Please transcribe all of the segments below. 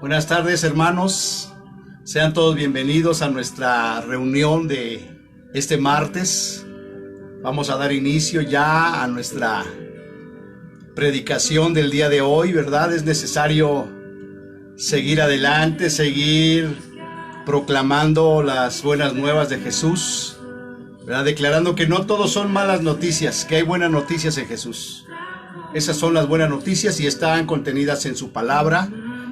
Buenas tardes, hermanos. Sean todos bienvenidos a nuestra reunión de este martes. Vamos a dar inicio ya a nuestra predicación del día de hoy, ¿verdad? Es necesario seguir adelante, seguir proclamando las buenas nuevas de Jesús, ¿verdad? Declarando que no todos son malas noticias, que hay buenas noticias en Jesús. Esas son las buenas noticias y están contenidas en su palabra.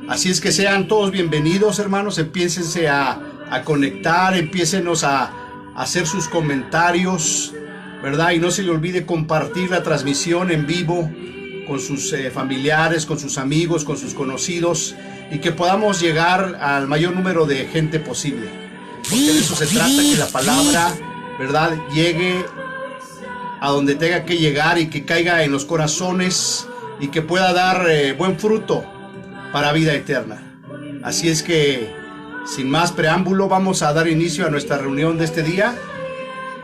Así es que sean todos bienvenidos, hermanos. Empiécense a conectar, empiécenos a hacer sus comentarios, ¿verdad? Y no se le olvide compartir la transmisión en vivo con sus familiares, con sus amigos, con sus conocidos, y que podamos llegar al mayor número de gente posible. Porque de eso se trata, que la palabra, ¿verdad?, llegue a donde tenga que llegar y que caiga en los corazones y que pueda dar buen fruto para vida eterna. Así es que, sin más preámbulo, vamos a dar inicio a nuestra reunión de este día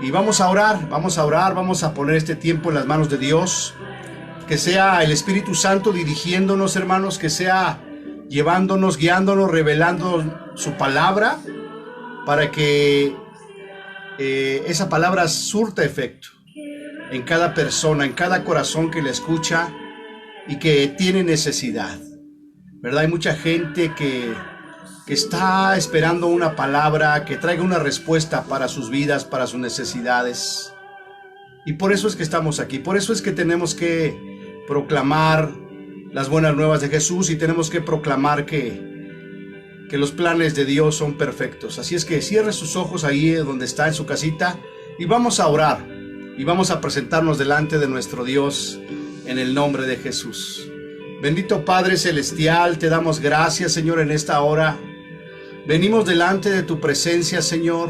y vamos a orar, vamos a poner este tiempo en las manos de Dios. Que sea el Espíritu Santo dirigiéndonos, hermanos, que sea llevándonos, guiándonos, revelando su palabra, para que esa palabra surta efecto en cada persona, en cada corazón que la escucha y que tiene necesidad, ¿verdad? Hay mucha gente que está esperando una palabra que traiga una respuesta para sus vidas, para sus necesidades. Y por eso es que estamos aquí, por eso es que tenemos que proclamar las buenas nuevas de Jesús y tenemos que proclamar que los planes de Dios son perfectos. Así es que cierre sus ojos ahí donde está en su casita y vamos a orar y vamos a presentarnos delante de nuestro Dios en el nombre de Jesús. Bendito Padre Celestial, te damos gracias, Señor, en esta hora. Venimos delante de tu presencia, Señor,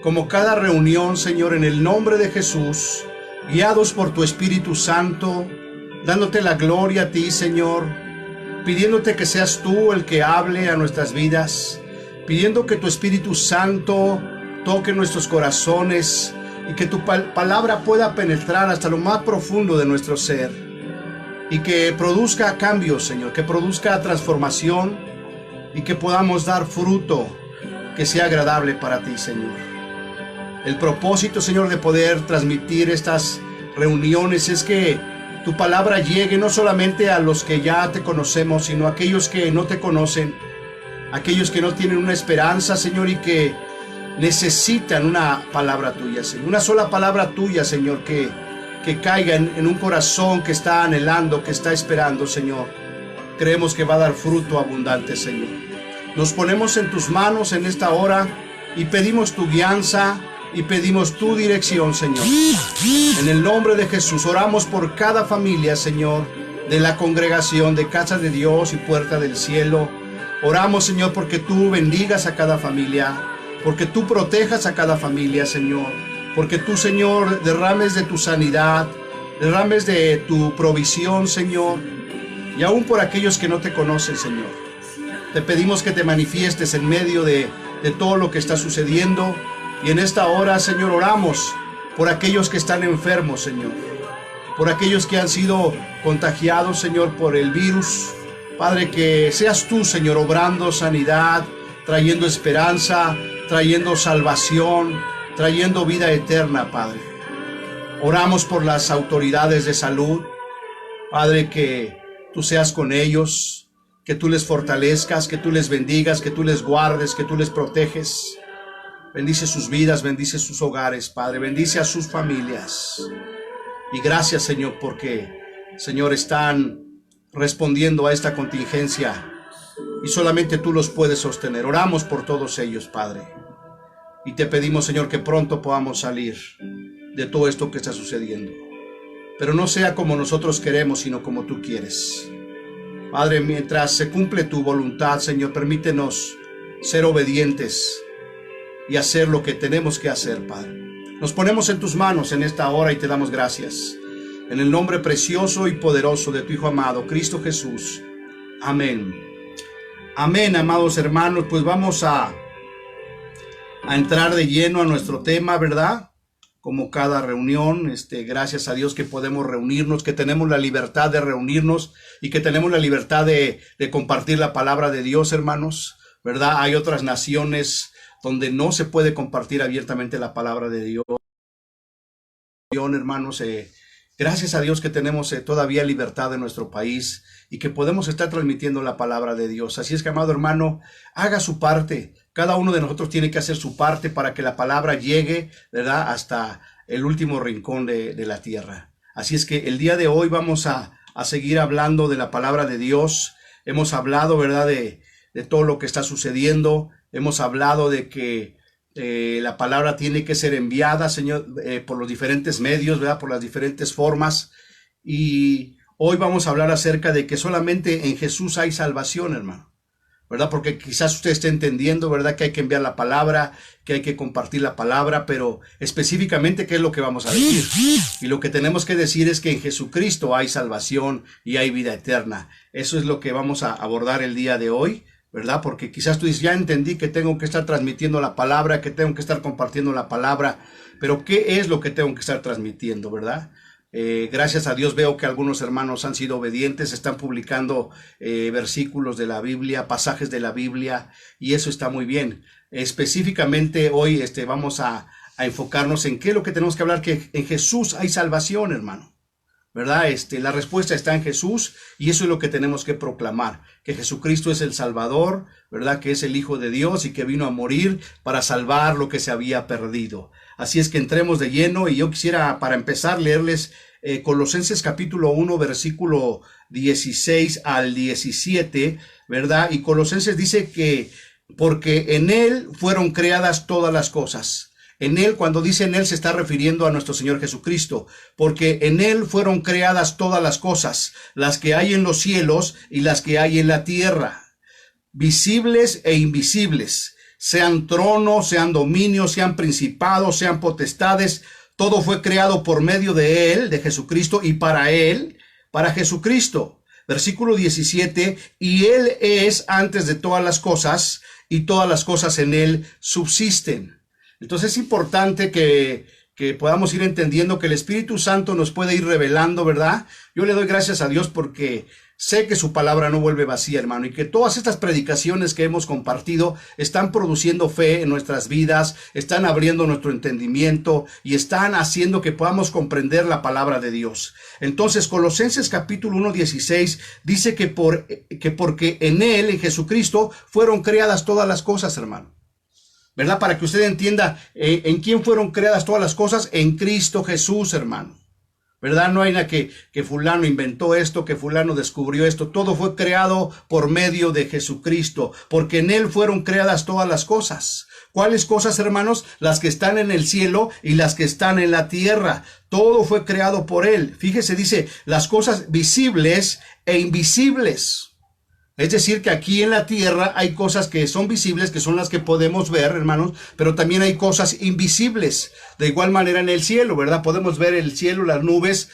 como cada reunión, Señor, en el nombre de Jesús, guiados por tu Espíritu Santo, dándote la gloria a ti, Señor, pidiéndote que seas tú el que hable a nuestras vidas, pidiendo que tu Espíritu Santo toque nuestros corazones y que tu palabra pueda penetrar hasta lo más profundo de nuestro ser y que produzca cambios, Señor, que produzca transformación y que podamos dar fruto que sea agradable para ti, Señor. El propósito, Señor, de poder transmitir estas reuniones es que tu palabra llegue no solamente a los que ya te conocemos, sino a aquellos que no te conocen, aquellos que no tienen una esperanza, Señor, y que necesitan una palabra tuya, Señor. Una sola palabra tuya, Señor, que caiga en un corazón que está anhelando, que está esperando, Señor. Creemos que va a dar fruto abundante, Señor. Nos ponemos en tus manos en esta hora y pedimos tu guianza y pedimos tu dirección, Señor. En el nombre de Jesús oramos por cada familia, Señor, de la congregación de Casa de Dios y Puerta del Cielo. Oramos, Señor, porque tú bendigas a cada familia, porque tú protejas a cada familia, Señor, porque tú, Señor, derrames de tu sanidad, derrames de tu provisión, Señor, y aún por aquellos que no te conocen, Señor. Te pedimos que te manifiestes en medio de todo lo que está sucediendo. Y en esta hora, Señor, oramos por aquellos que están enfermos, Señor, por aquellos que han sido contagiados, Señor, por el virus. Padre, que seas tú, Señor, obrando sanidad, trayendo esperanza, trayendo salvación, trayendo vida eterna, Padre. Oramos por las autoridades de salud, Padre, que tú seas con ellos, que tú les fortalezcas, que tú les bendigas, que tú les guardes, que tú les proteges. Bendice sus vidas, bendice sus hogares, Padre, bendice a sus familias. Y gracias, Señor, porque, Señor, están respondiendo a esta contingencia y solamente tú los puedes sostener. Oramos por todos ellos, Padre, y te pedimos, Señor, que pronto podamos salir de todo esto que está sucediendo, pero no sea como nosotros queremos, sino como tú quieres. Padre, mientras se cumple tu voluntad, Señor, permítenos ser obedientes y hacer lo que tenemos que hacer, Padre. Nos ponemos en tus manos en esta hora y te damos gracias. En el nombre precioso y poderoso de tu Hijo amado, Cristo Jesús. Amén. Amén, amados hermanos. Pues vamos a entrar de lleno a nuestro tema, ¿verdad? como cada reunión. Gracias a Dios que podemos reunirnos, que tenemos la libertad de reunirnos y que tenemos la libertad de compartir la palabra de Dios, hermanos, ¿verdad? Hay otras naciones donde no se puede compartir abiertamente la palabra de Dios, hermanos. Gracias a Dios que tenemos todavía libertad en nuestro país y que podemos estar transmitiendo la palabra de Dios. Así es que, amado hermano, haga su parte. Cada uno de nosotros tiene que hacer su parte para que la palabra llegue, ¿verdad?, hasta el último rincón de la tierra. Así es que el día de hoy vamos a seguir hablando de la palabra de Dios. Hemos hablado, ¿verdad?, de todo lo que está sucediendo. Hemos hablado de que la palabra tiene que ser enviada, Señor, por los diferentes medios, ¿verdad?, por las diferentes formas. Y hoy vamos a hablar acerca de que solamente en Jesús hay salvación, hermano, ¿verdad? Porque quizás usted esté entendiendo, ¿verdad?, que hay que enviar la palabra, que hay que compartir la palabra, pero específicamente, ¿qué es lo que vamos a decir? Y lo que tenemos que decir es que en Jesucristo hay salvación y hay vida eterna. Eso es lo que vamos a abordar el día de hoy, ¿verdad? Porque quizás tú dices, ya entendí que tengo que estar transmitiendo la palabra, que tengo que estar compartiendo la palabra, pero ¿qué es lo que tengo que estar transmitiendo, verdad? Gracias a Dios veo que algunos hermanos han sido obedientes, están publicando versículos de la Biblia, pasajes de la Biblia, y eso está muy bien. Específicamente hoy vamos a enfocarnos en qué es lo que tenemos que hablar, que en Jesús hay salvación, hermano, ¿verdad? La respuesta está en Jesús y eso es lo que tenemos que proclamar, que Jesucristo es el Salvador, ¿verdad? Que es el Hijo de Dios y que vino a morir para salvar lo que se había perdido. Así es que entremos de lleno y yo quisiera, para empezar, leerles Colosenses capítulo 1, versículo 16 al 17, ¿verdad? Y Colosenses dice que porque en Él fueron creadas todas las cosas. En Él, cuando dice en Él, se está refiriendo a nuestro Señor Jesucristo, porque en Él fueron creadas todas las cosas, las que hay en los cielos y las que hay en la tierra, visibles e invisibles, sean tronos, sean dominios, sean principados, sean potestades, todo fue creado por medio de Él, de Jesucristo, y para Él, para Jesucristo. Versículo 17, y Él es antes de todas las cosas, y todas las cosas en Él subsisten. Entonces es importante que podamos ir entendiendo que el Espíritu Santo nos puede ir revelando, ¿verdad? Yo le doy gracias a Dios porque sé que su palabra no vuelve vacía, hermano, y que todas estas predicaciones que hemos compartido están produciendo fe en nuestras vidas, están abriendo nuestro entendimiento y están haciendo que podamos comprender la palabra de Dios. Entonces, Colosenses capítulo 1, 16 dice que porque en Él, en Jesucristo, fueron creadas todas las cosas, hermano, ¿verdad? Para que usted entienda en quién fueron creadas todas las cosas, en Cristo Jesús, hermano, ¿verdad? No hay nada que fulano inventó esto, que fulano descubrió esto, todo fue creado por medio de Jesucristo, porque en Él fueron creadas todas las cosas. ¿Cuáles cosas, hermanos? Las que están en el cielo y las que están en la tierra. Todo fue creado por Él. Fíjese, dice, las cosas visibles e invisibles. Es decir, que aquí en la tierra hay cosas que son visibles, que son las que podemos ver, hermanos, pero también hay cosas invisibles. De igual manera en el cielo, ¿verdad? Podemos ver el cielo, las nubes,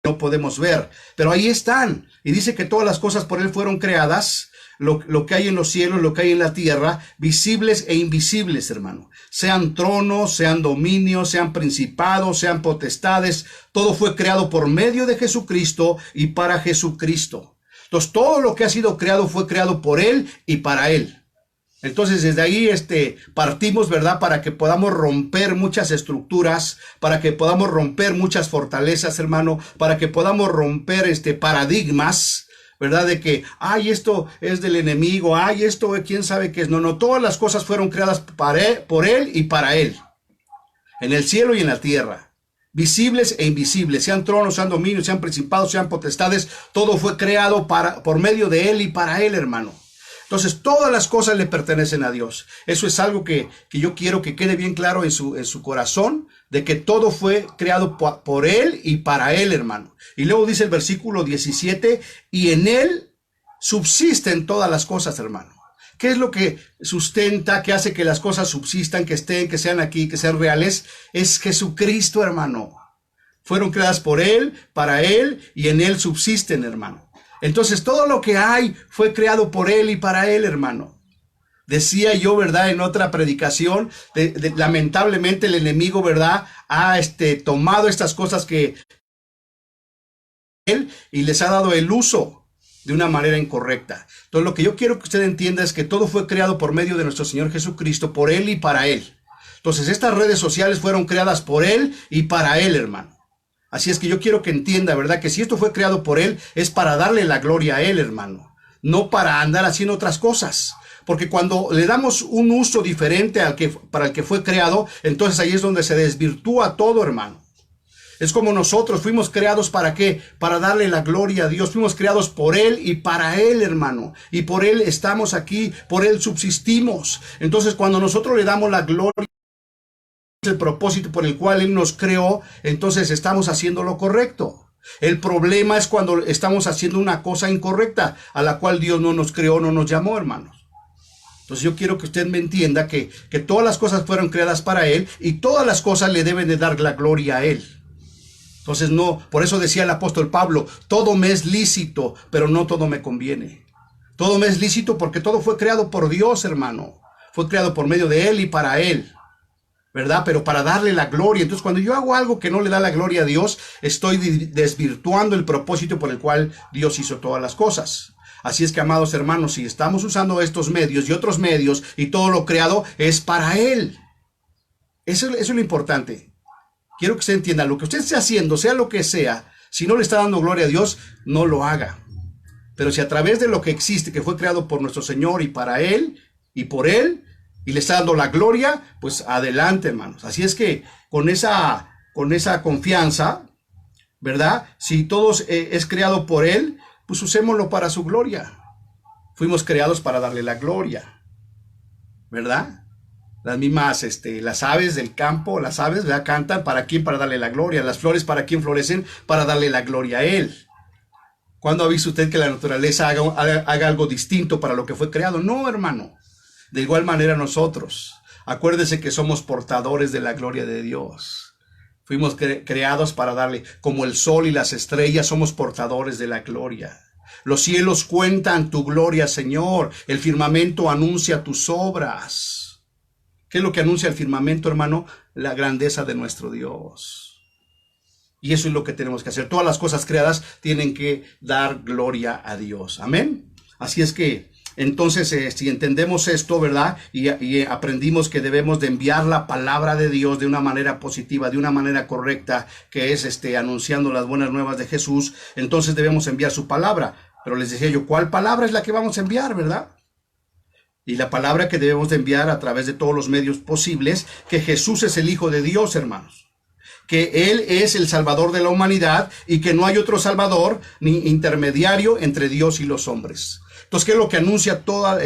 no podemos ver, pero ahí están. Y dice que todas las cosas por Él fueron creadas, lo que hay en los cielos, lo que hay en la tierra, visibles e invisibles, hermano. Sean tronos, sean dominios, sean principados, sean potestades, todo fue creado por medio de Jesucristo y para Jesucristo. Entonces, todo lo que ha sido creado fue creado por Él y para Él. Entonces, desde ahí partimos, ¿verdad? Para que podamos romper muchas estructuras, para que podamos romper muchas fortalezas, hermano, para que podamos romper paradigmas, ¿verdad? De que, ay, esto es del enemigo, ay, esto, quién sabe qué es. No, todas las cosas fueron creadas por Él y para Él, en el cielo y en la tierra. Visibles e invisibles, sean tronos, sean dominios, sean principados, sean potestades, todo fue creado por medio de Él y para Él, hermano. Entonces, todas las cosas le pertenecen a Dios. Eso es algo que yo quiero que quede bien claro en su corazón, de que todo fue creado por Él y para Él, hermano. Y luego dice el versículo 17, y en Él subsisten todas las cosas, hermano. ¿Qué es lo que sustenta, que hace que las cosas subsistan, que estén, que sean aquí, que sean reales? Es Jesucristo, hermano. Fueron creadas por Él, para Él, y en Él subsisten, hermano. Entonces, todo lo que hay fue creado por Él y para Él, hermano. Decía yo, ¿verdad? En otra predicación, lamentablemente el enemigo, ¿verdad? Ha tomado estas cosas que él y les ha dado el uso de una manera incorrecta. Entonces lo que yo quiero que usted entienda es que todo fue creado por medio de nuestro Señor Jesucristo, por Él y para Él. Entonces estas redes sociales fueron creadas por Él y para Él, hermano. Así es que yo quiero que entienda, ¿verdad? Que si esto fue creado por Él, es para darle la gloria a Él, hermano. No para andar haciendo otras cosas. Porque cuando le damos un uso diferente para el que fue creado, entonces ahí es donde se desvirtúa todo, hermano. Es como nosotros fuimos creados ¿para qué? Para darle la gloria a Dios. Fuimos creados por Él y para Él, hermano. Y por Él estamos aquí, por Él subsistimos. Entonces cuando nosotros le damos la gloria, el propósito por el cual Él nos creó, entonces estamos haciendo lo correcto. El problema es cuando estamos haciendo una cosa incorrecta, a la cual Dios no nos creó, no nos llamó, hermanos. Entonces yo quiero que usted me entienda que todas las cosas fueron creadas para Él y todas las cosas le deben de dar la gloria a Él. Entonces no, por eso decía el apóstol Pablo, todo me es lícito, pero no todo me conviene. Todo me es lícito porque todo fue creado por Dios, hermano. Fue creado por medio de Él y para Él, ¿verdad? Pero para darle la gloria. Entonces cuando yo hago algo que no le da la gloria a Dios, estoy desvirtuando el propósito por el cual Dios hizo todas las cosas. Así es que, amados hermanos, si estamos usando estos medios y otros medios y todo lo creado es para Él. Eso es lo importante. Quiero que usted entienda, lo que usted esté haciendo, sea lo que sea, si no le está dando gloria a Dios, no lo haga. Pero si a través de lo que existe, que fue creado por nuestro Señor y para Él y por Él, y le está dando la gloria, pues adelante, hermanos. Así es que con esa confianza, ¿verdad? Si todo es creado por Él, pues usémoslo para su gloria. Fuimos creados para darle la gloria, ¿verdad? Las mismas, las aves del campo, las aves, ¿verdad? Cantan, ¿para quién? Para darle la gloria. Las flores, ¿para quién florecen? Para darle la gloria a Él. ¿Cuándo ha visto usted que la naturaleza haga algo distinto para lo que fue creado? No, hermano. De igual manera nosotros. Acuérdese que somos portadores de la gloria de Dios. Fuimos creados para darle, como el sol y las estrellas, somos portadores de la gloria. Los cielos cuentan tu gloria, Señor. El firmamento anuncia tus obras. ¿Qué es lo que anuncia el firmamento, hermano? La grandeza de nuestro Dios. Y eso es lo que tenemos que hacer. Todas las cosas creadas tienen que dar gloria a Dios. Amén. Así es que, entonces, si entendemos esto, ¿verdad? Y aprendimos que debemos de enviar la palabra de Dios de una manera positiva, de una manera correcta, que es anunciando las buenas nuevas de Jesús, entonces debemos enviar su palabra. Pero les decía yo, ¿cuál palabra es la que vamos a enviar, verdad? Y la palabra que debemos de enviar a través de todos los medios posibles, que Jesús es el Hijo de Dios, hermanos. Que Él es el Salvador de la humanidad y que no hay otro Salvador ni intermediario entre Dios y los hombres. Entonces, ¿qué es lo que anuncia todas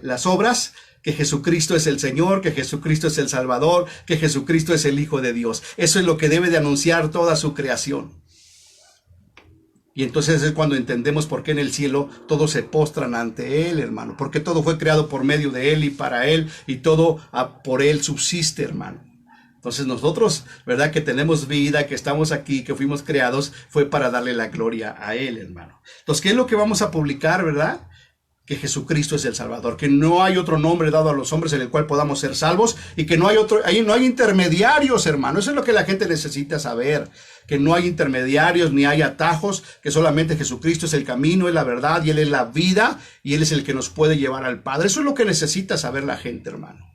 las obras? Que Jesucristo es el Señor, que Jesucristo es el Salvador, que Jesucristo es el Hijo de Dios. Eso es lo que debe de anunciar toda su creación. Y entonces es cuando entendemos por qué en el cielo todos se postran ante Él, hermano. Porque todo fue creado por medio de Él y para Él, y todo por Él subsiste, hermano. Entonces nosotros, ¿verdad? Que tenemos vida, que estamos aquí, que fuimos creados, fue para darle la gloria a Él, hermano. Entonces, ¿qué es lo que vamos a publicar, verdad? Que Jesucristo es el Salvador, que no hay otro nombre dado a los hombres en el cual podamos ser salvos, y que no hay intermediarios, hermano. Eso es lo que la gente necesita saber, que no hay intermediarios ni hay atajos, que solamente Jesucristo es el camino, es la verdad, y Él es la vida, y Él es el que nos puede llevar al Padre. Eso es lo que necesita saber la gente, hermano.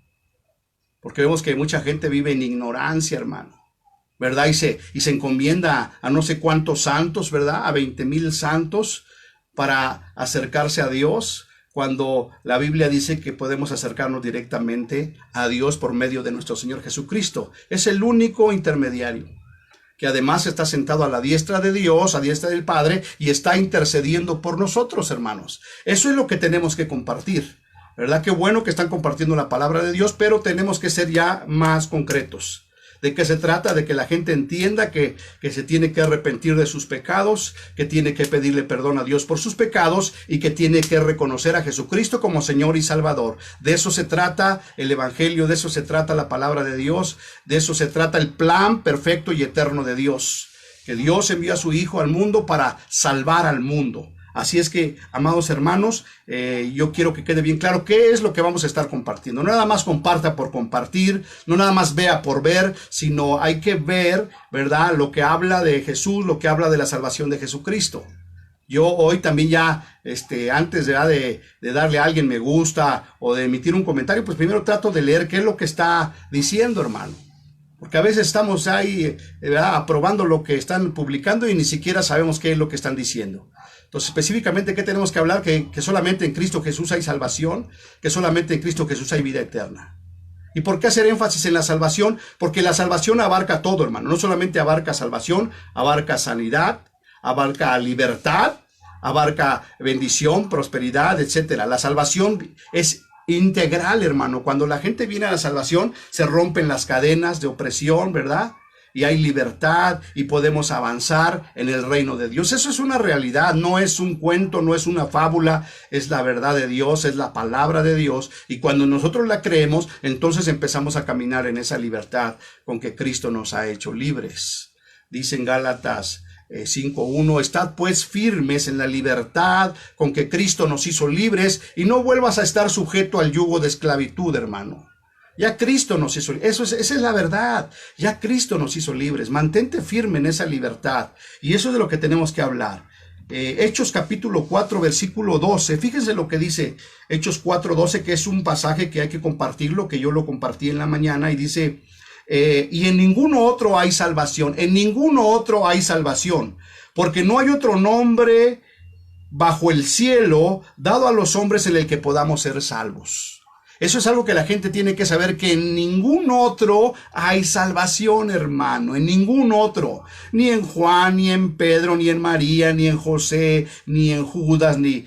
Porque vemos que mucha gente vive en ignorancia, hermano, ¿verdad? Y se encomienda a no sé cuántos santos, ¿verdad? A 20,000 santos para acercarse a Dios, cuando la Biblia dice que podemos acercarnos directamente a Dios por medio de nuestro Señor Jesucristo. Es el único intermediario, que además está sentado a la diestra de Dios, a la diestra del Padre, y está intercediendo por nosotros, hermanos. Eso es lo que tenemos que compartir, ¿verdad? Qué bueno que están compartiendo la palabra de Dios, pero tenemos que ser ya más concretos. ¿De qué se trata? De que la gente entienda que se tiene que arrepentir de sus pecados, que tiene que pedirle perdón a Dios por sus pecados y que tiene que reconocer a Jesucristo como Señor y Salvador. De eso se trata el Evangelio, de eso se trata la palabra de Dios, de eso se trata el plan perfecto y eterno de Dios. Que Dios envió a su Hijo al mundo para salvar al mundo, Así es que, amados hermanos, yo quiero que quede bien claro qué es lo que vamos a estar compartiendo. No nada más comparta por compartir, no nada más vea por ver, sino hay que ver, ¿verdad?, lo que habla de Jesús, lo que habla de la salvación de Jesucristo. Yo hoy también ya, antes de darle a alguien me gusta o de emitir un comentario, pues primero trato de leer qué es lo que está diciendo, hermano. Porque a veces estamos ahí, ¿verdad?, aprobando lo que están publicando y ni siquiera sabemos qué es lo que están diciendo. Entonces, específicamente, ¿qué tenemos que hablar? Que solamente en Cristo Jesús hay salvación, que solamente en Cristo Jesús hay vida eterna. ¿Y por qué hacer énfasis en la salvación? Porque la salvación abarca todo, hermano. No solamente abarca salvación, abarca sanidad, abarca libertad, abarca bendición, prosperidad, etcétera. La salvación es integral, hermano. Cuando la gente viene a la salvación, se rompen las cadenas de opresión, ¿verdad? Y hay libertad y podemos avanzar en el reino de Dios. Eso es una realidad, no es un cuento, no es una fábula, es la verdad de Dios, es la palabra de Dios. Y cuando nosotros la creemos, entonces empezamos a caminar en esa libertad con que Cristo nos ha hecho libres. Dice en Gálatas 5:1, estad pues firmes en la libertad con que Cristo nos hizo libres y no vuelvas a estar sujeto al yugo de esclavitud, hermano. Ya Cristo nos hizo libres, esa es la verdad, ya Cristo nos hizo libres, mantente firme en esa libertad y eso es de lo que tenemos que hablar. Hechos capítulo 4 versículo 12, fíjense lo que dice Hechos 4:12, que es un pasaje que hay que compartirlo, que yo lo compartí en la mañana y dice... y en ninguno otro hay salvación, en ninguno otro hay salvación, porque no hay otro nombre bajo el cielo dado a los hombres en el que podamos ser salvos. Eso es algo que la gente tiene que saber, que en ningún otro hay salvación, hermano, en ningún otro, ni en Juan, ni en Pedro, ni en María, ni en José, ni en Judas, ni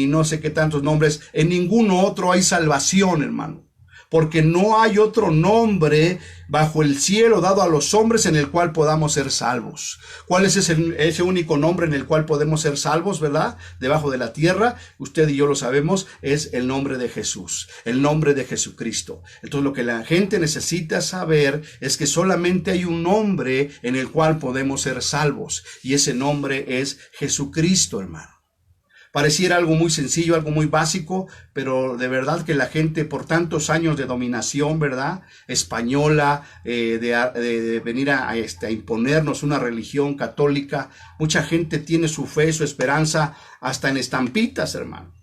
no sé qué tantos nombres, en ningún otro hay salvación, hermano. Porque no hay otro nombre bajo el cielo dado a los hombres en el cual podamos ser salvos. ¿Cuál es ese único nombre en el cual podemos ser salvos, verdad? Debajo de la tierra, usted y yo lo sabemos, es el nombre de Jesús, el nombre de Jesucristo. Entonces lo que la gente necesita saber es que solamente hay un nombre en el cual podemos ser salvos. Y ese nombre es Jesucristo, hermano. Pareciera algo muy sencillo, algo muy básico, pero de verdad que la gente por tantos años de dominación, ¿verdad?, española, de venir a imponernos una religión católica, mucha gente tiene su fe, su esperanza hasta en estampitas, hermano.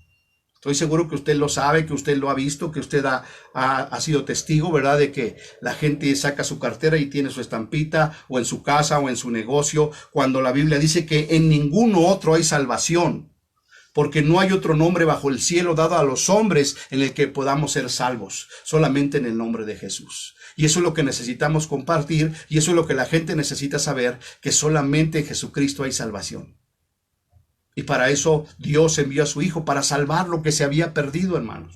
Estoy seguro que usted lo sabe, que usted lo ha visto, que usted ha sido testigo, ¿verdad?, de que la gente saca su cartera y tiene su estampita, o en su casa, o en su negocio, cuando la Biblia dice que en ninguno otro hay salvación. Porque no hay otro nombre bajo el cielo dado a los hombres en el que podamos ser salvos, solamente en el nombre de Jesús. Y eso es lo que necesitamos compartir, y eso es lo que la gente necesita saber, que solamente en Jesucristo hay salvación. Y para eso Dios envió a su Hijo, para salvar lo que se había perdido, hermanos.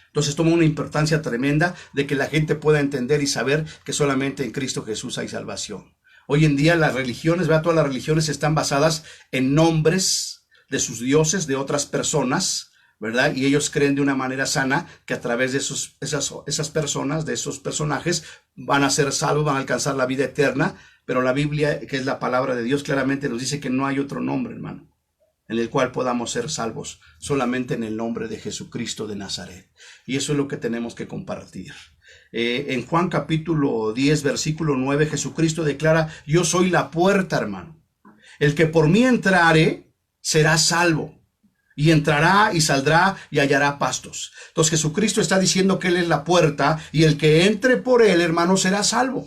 Entonces toma una importancia tremenda de que la gente pueda entender y saber que solamente en Cristo Jesús hay salvación. Hoy en día las religiones, ¿verdad?, todas las religiones están basadas en nombres de sus dioses, de otras personas, ¿verdad? Y ellos creen de una manera sana que a través de esas personas, de esos personajes, van a ser salvos, van a alcanzar la vida eterna. Pero la Biblia, que es la palabra de Dios, claramente nos dice que no hay otro nombre, hermano, en el cual podamos ser salvos, solamente en el nombre de Jesucristo de Nazaret. Y eso es lo que tenemos que compartir. En Juan capítulo 10, versículo 9, Jesucristo declara: yo soy la puerta, hermano. El que por mí entrare será salvo, y entrará y saldrá y hallará pastos. Entonces Jesucristo está diciendo que Él es la puerta, y el que entre por Él, hermano, será salvo.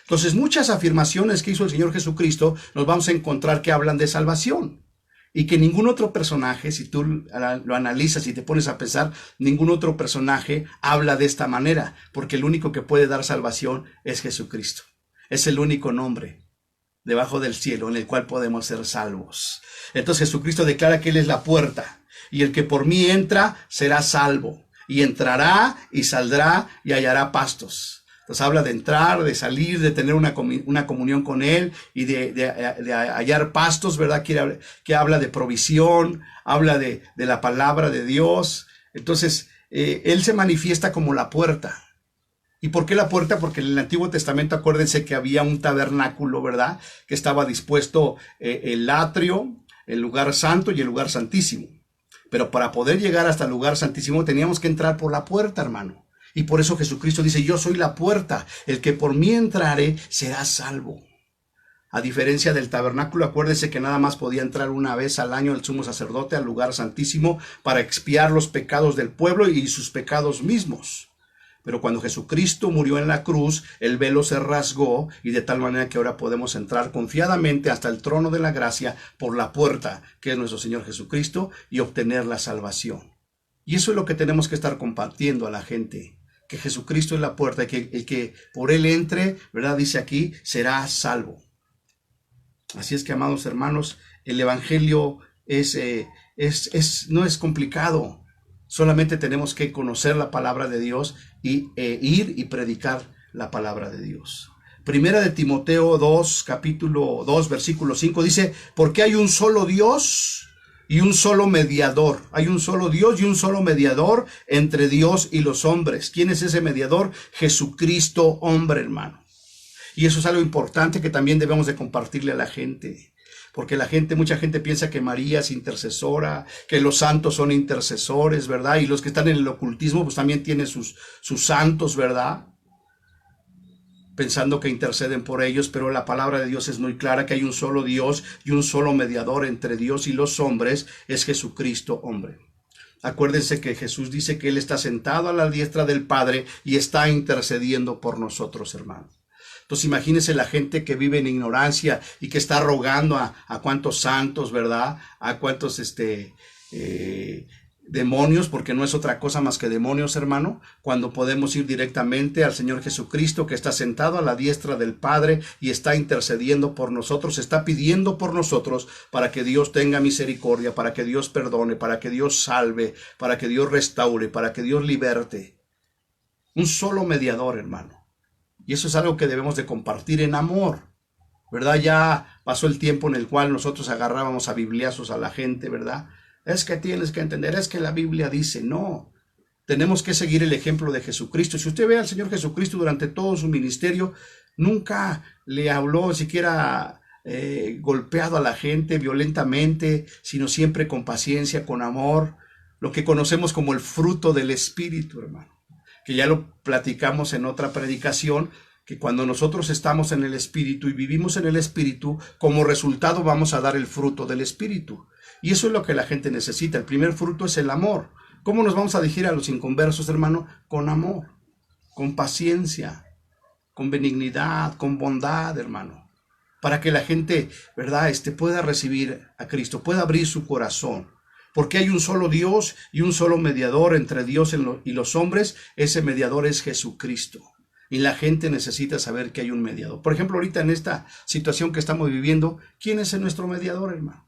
Entonces muchas afirmaciones que hizo el Señor Jesucristo nos vamos a encontrar que hablan de salvación, y que ningún otro personaje, si tú lo analizas y te pones a pensar, ningún otro personaje habla de esta manera, porque el único que puede dar salvación es Jesucristo. Es el único nombre debajo del cielo en el cual podemos ser salvos. Entonces Jesucristo declara que Él es la puerta, y el que por mí entra será salvo, y entrará y saldrá y hallará pastos. Entonces habla de entrar, de salir, de tener una comunión con Él, y de hallar pastos, ¿verdad? Que habla de provisión, habla de la palabra de Dios. Entonces Él se manifiesta como la puerta. ¿Y por qué la puerta? Porque en el Antiguo Testamento, acuérdense que había un tabernáculo, ¿verdad?, que estaba dispuesto el atrio, el lugar santo y el lugar santísimo. Pero para poder llegar hasta el lugar santísimo teníamos que entrar por la puerta, hermano. Y por eso Jesucristo dice, yo soy la puerta, el que por mí entrare será salvo. A diferencia del tabernáculo, acuérdese que nada más podía entrar una vez al año el sumo sacerdote al lugar santísimo para expiar los pecados del pueblo y sus pecados mismos. Pero cuando Jesucristo murió en la cruz, el velo se rasgó y de tal manera que ahora podemos entrar confiadamente hasta el trono de la gracia por la puerta, que es nuestro Señor Jesucristo, y obtener la salvación. Y eso es lo que tenemos que estar compartiendo a la gente, que Jesucristo es la puerta, que el que por él entre, ¿verdad? Dice aquí, será salvo. Así es que, amados hermanos, el evangelio no es complicado. Solamente tenemos que conocer la palabra de Dios y ir y predicar la palabra de Dios. Primera de Timoteo 2, capítulo 2, versículo 5 dice, porque hay un solo Dios y un solo mediador. Hay un solo Dios y un solo mediador entre Dios y los hombres. ¿Quién es ese mediador? Jesucristo, hombre, hermano. Y eso es algo importante que también debemos de compartirle a la gente. Porque mucha gente piensa que María es intercesora, que los santos son intercesores, ¿verdad? Y los que están en el ocultismo pues también tienen sus santos, ¿verdad? Pensando que interceden por ellos, pero la palabra de Dios es muy clara que hay un solo Dios y un solo mediador entre Dios y los hombres, es Jesucristo, hombre. Acuérdense que Jesús dice que Él está sentado a la diestra del Padre y está intercediendo por nosotros, hermanos. Entonces imagínense la gente que vive en ignorancia y que está rogando a cuántos santos, ¿verdad? A cuántos demonios, porque no es otra cosa más que demonios, hermano, cuando podemos ir directamente al Señor Jesucristo, que está sentado a la diestra del Padre y está intercediendo por nosotros, está pidiendo por nosotros para que Dios tenga misericordia, para que Dios perdone, para que Dios salve, para que Dios restaure, para que Dios liberte. Un solo mediador, hermano. Y eso es algo que debemos de compartir en amor, ¿verdad? Ya pasó el tiempo en el cual nosotros agarrábamos a bibliazos a la gente, ¿verdad? Es que tienes que entender, es que la Biblia dice, no. Tenemos que seguir el ejemplo de Jesucristo. Si usted ve al Señor Jesucristo durante todo su ministerio, nunca le habló siquiera golpeado a la gente violentamente, sino siempre con paciencia, con amor, lo que conocemos como el fruto del Espíritu, hermano. Que ya lo platicamos en otra predicación, que cuando nosotros estamos en el Espíritu y vivimos en el Espíritu, como resultado vamos a dar el fruto del Espíritu. Y eso es lo que la gente necesita. El primer fruto es el amor. ¿Cómo nos vamos a dirigir a los inconversos, hermano? Con amor, con paciencia, con benignidad, con bondad, hermano. Para que la gente, ¿verdad? Pueda recibir a Cristo, pueda abrir su corazón. Porque hay un solo Dios y un solo mediador entre Dios y los hombres. Ese mediador es Jesucristo. Y la gente necesita saber que hay un mediador. Por ejemplo, ahorita en esta situación que estamos viviendo, ¿quién es nuestro mediador, hermano?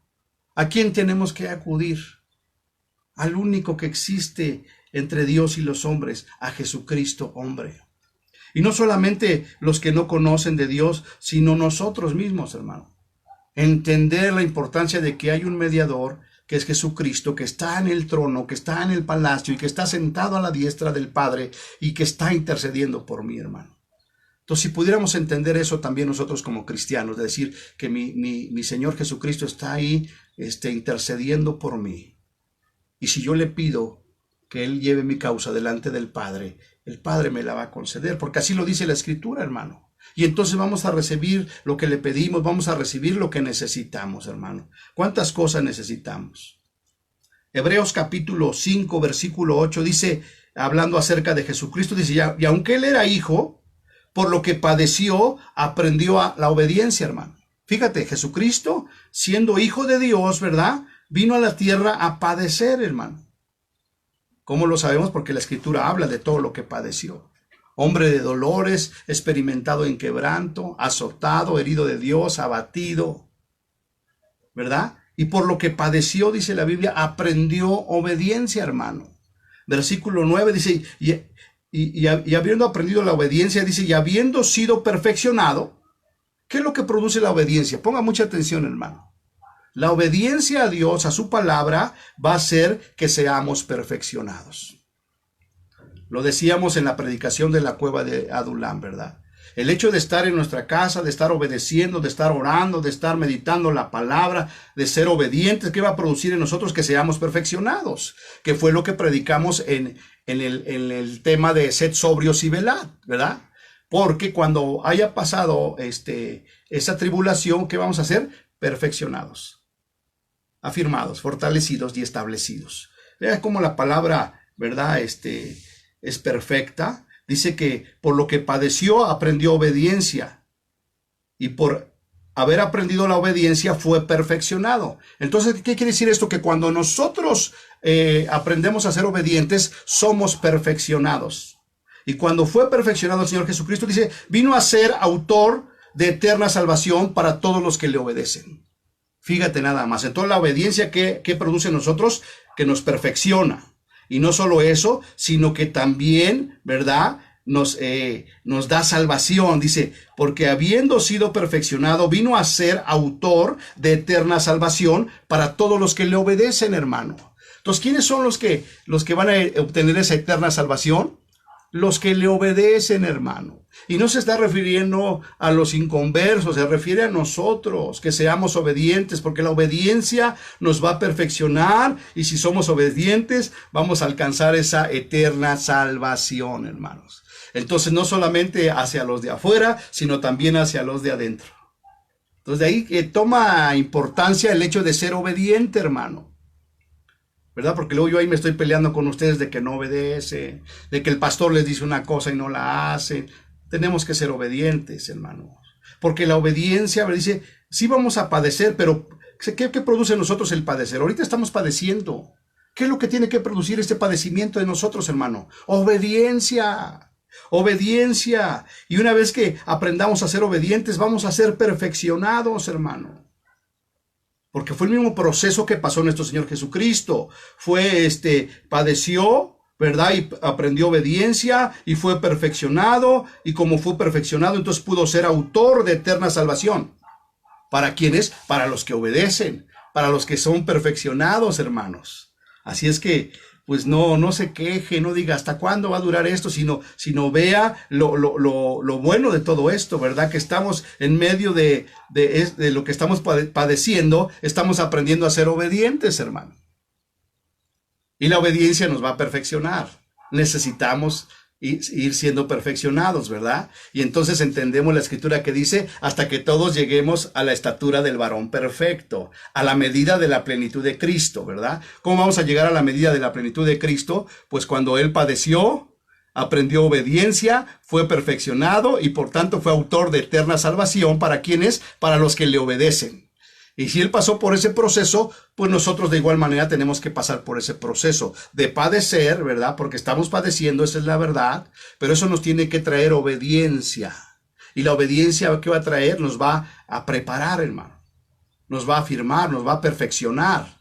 ¿A quién tenemos que acudir? Al único que existe entre Dios y los hombres, a Jesucristo, hombre. Y no solamente los que no conocen de Dios, sino nosotros mismos, hermano. Entender la importancia de que hay un mediador, que es Jesucristo, que está en el trono, que está en el palacio y que está sentado a la diestra del Padre y que está intercediendo por mí, hermano. Entonces, si pudiéramos entender eso también nosotros como cristianos, de decir que mi Señor Jesucristo está ahí intercediendo por mí. Y si yo le pido que Él lleve mi causa delante del Padre, el Padre me la va a conceder, porque así lo dice la Escritura, hermano. Y entonces vamos a recibir lo que le pedimos, vamos a recibir lo que necesitamos, hermano. ¿Cuántas cosas necesitamos? Hebreos capítulo 5, versículo 8 dice, hablando acerca de Jesucristo, dice, y aunque Él era hijo, por lo que padeció, aprendió a la obediencia, hermano. Fíjate, Jesucristo, siendo hijo de Dios, ¿verdad? Vino a la tierra a padecer, hermano. ¿Cómo lo sabemos? Porque la Escritura habla de todo lo que padeció. Hombre de dolores, experimentado en quebranto, azotado, herido de Dios, abatido, ¿verdad? Y por lo que padeció, dice la Biblia, aprendió obediencia, hermano. Versículo 9 dice, y habiendo aprendido la obediencia, dice, y habiendo sido perfeccionado, ¿qué es lo que produce la obediencia? Ponga mucha atención, hermano. La obediencia a Dios, a su palabra, va a hacer que seamos perfeccionados. Lo decíamos en la predicación de la cueva de Adulam, ¿verdad? El hecho de estar en nuestra casa, de estar obedeciendo, de estar orando, de estar meditando la palabra, de ser obedientes, ¿qué va a producir en nosotros? Que seamos perfeccionados, que fue lo que predicamos en el tema de sed sobrios y velad, ¿verdad? Porque cuando haya pasado esa tribulación, ¿qué vamos a hacer? Perfeccionados, afirmados, fortalecidos y establecidos. Vean cómo la palabra, ¿verdad? Es perfecta. Dice que por lo que padeció aprendió obediencia, y por haber aprendido la obediencia fue perfeccionado. Entonces, ¿qué quiere decir esto? Que cuando nosotros aprendemos a ser obedientes, somos perfeccionados. Y cuando fue perfeccionado el Señor Jesucristo, dice, vino a ser autor de eterna salvación para todos los que le obedecen. Fíjate nada más. Entonces, la obediencia que produce en nosotros, que nos perfecciona. Y no solo eso, sino que también, ¿verdad?, nos da salvación. Dice, porque habiendo sido perfeccionado, vino a ser autor de eterna salvación para todos los que le obedecen, hermano. Entonces, ¿quiénes son los que van a obtener esa eterna salvación? Los que le obedecen, hermano. Y no se está refiriendo a los inconversos, se refiere a nosotros, que seamos obedientes, porque la obediencia nos va a perfeccionar, y si somos obedientes, vamos a alcanzar esa eterna salvación, hermanos. Entonces, no solamente hacia los de afuera, sino también hacia los de adentro. Entonces, de ahí que toma importancia el hecho de ser obediente, hermano. ¿Verdad? Porque luego yo ahí me estoy peleando con ustedes de que no obedece, de que el pastor les dice una cosa y no la hace. Tenemos que ser obedientes, hermanos. Porque la obediencia, dice, sí vamos a padecer, pero ¿qué produce en nosotros el padecer? Ahorita estamos padeciendo. ¿Qué es lo que tiene que producir este padecimiento de nosotros, hermano? Obediencia. Obediencia. Y una vez que aprendamos a ser obedientes, vamos a ser perfeccionados, hermano. Porque fue el mismo proceso que pasó nuestro Señor Jesucristo. Padeció, ¿verdad? Y aprendió obediencia y fue perfeccionado. Y como fue perfeccionado, entonces pudo ser autor de eterna salvación. ¿Para quiénes? Para los que obedecen, para los que son perfeccionados, hermanos. Así es que, pues no se queje, no diga hasta cuándo va a durar esto, sino vea lo bueno de todo esto, ¿verdad? Que estamos en medio de lo que estamos padeciendo, estamos aprendiendo a ser obedientes, hermano. Y la obediencia nos va a perfeccionar. Necesitamos ir siendo perfeccionados, ¿verdad? Y entonces entendemos la escritura que dice, hasta que todos lleguemos a la estatura del varón perfecto, a la medida de la plenitud de Cristo, ¿verdad? ¿Cómo vamos a llegar a la medida de la plenitud de Cristo? Pues cuando Él padeció, aprendió obediencia, fue perfeccionado y por tanto fue autor de eterna salvación. ¿Para quiénes? Para los que le obedecen. Y si Él pasó por ese proceso, pues nosotros de igual manera tenemos que pasar por ese proceso de padecer, ¿verdad? Porque estamos padeciendo, esa es la verdad, pero eso nos tiene que traer obediencia. Y la obediencia, ¿qué va a traer? Nos va a preparar, hermano. Nos va a afirmar, nos va a perfeccionar.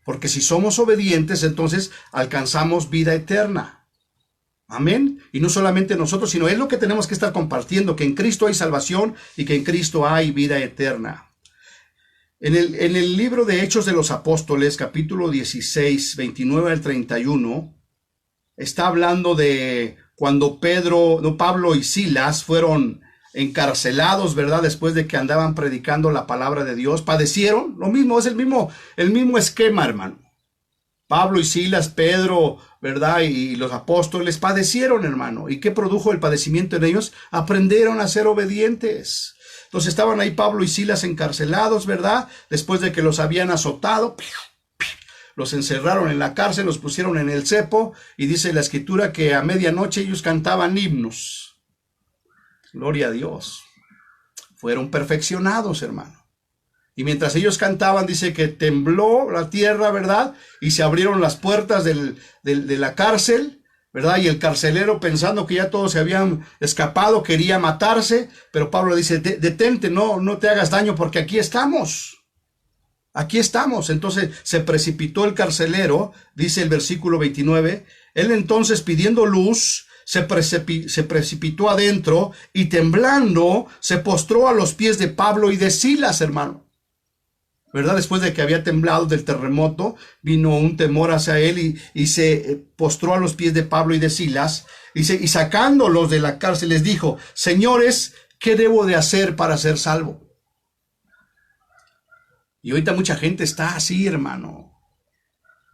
Porque si somos obedientes, entonces alcanzamos vida eterna. Amén. Y no solamente nosotros, sino es lo que tenemos que estar compartiendo, que en Cristo hay salvación y que en Cristo hay vida eterna. En el libro de Hechos de los Apóstoles, capítulo 16, 29 al 31, está hablando de cuando Pablo y Silas fueron encarcelados, ¿verdad? Después de que andaban predicando la palabra de Dios, padecieron lo mismo, es el mismo esquema, hermano. Pablo y Silas, Pedro, ¿verdad? Y los apóstoles padecieron, hermano. ¿Y qué produjo el padecimiento en ellos? Aprendieron a ser obedientes. Entonces estaban ahí Pablo y Silas encarcelados, ¿verdad? Después de que los habían azotado, los encerraron en la cárcel, los pusieron en el cepo, y dice la escritura que a medianoche ellos cantaban himnos. Gloria a Dios. Fueron perfeccionados, hermano. Y mientras ellos cantaban, dice que tembló la tierra, ¿verdad? Y se abrieron las puertas de la cárcel, ¿verdad? Y el carcelero, pensando que ya todos se habían escapado, quería matarse, pero Pablo dice, detente, no te hagas daño, porque aquí estamos. Aquí estamos. Entonces se precipitó el carcelero, dice el versículo 29, él entonces pidiendo luz, se precipitó adentro y temblando se postró a los pies de Pablo y de Silas, hermano. ¿verdad? Después de que había temblado del terremoto, vino un temor hacia él y se postró a los pies de Pablo y de Silas, y sacándolos de la cárcel les dijo: señores, ¿qué debo de hacer para ser salvo? Y ahorita mucha gente está así, hermano.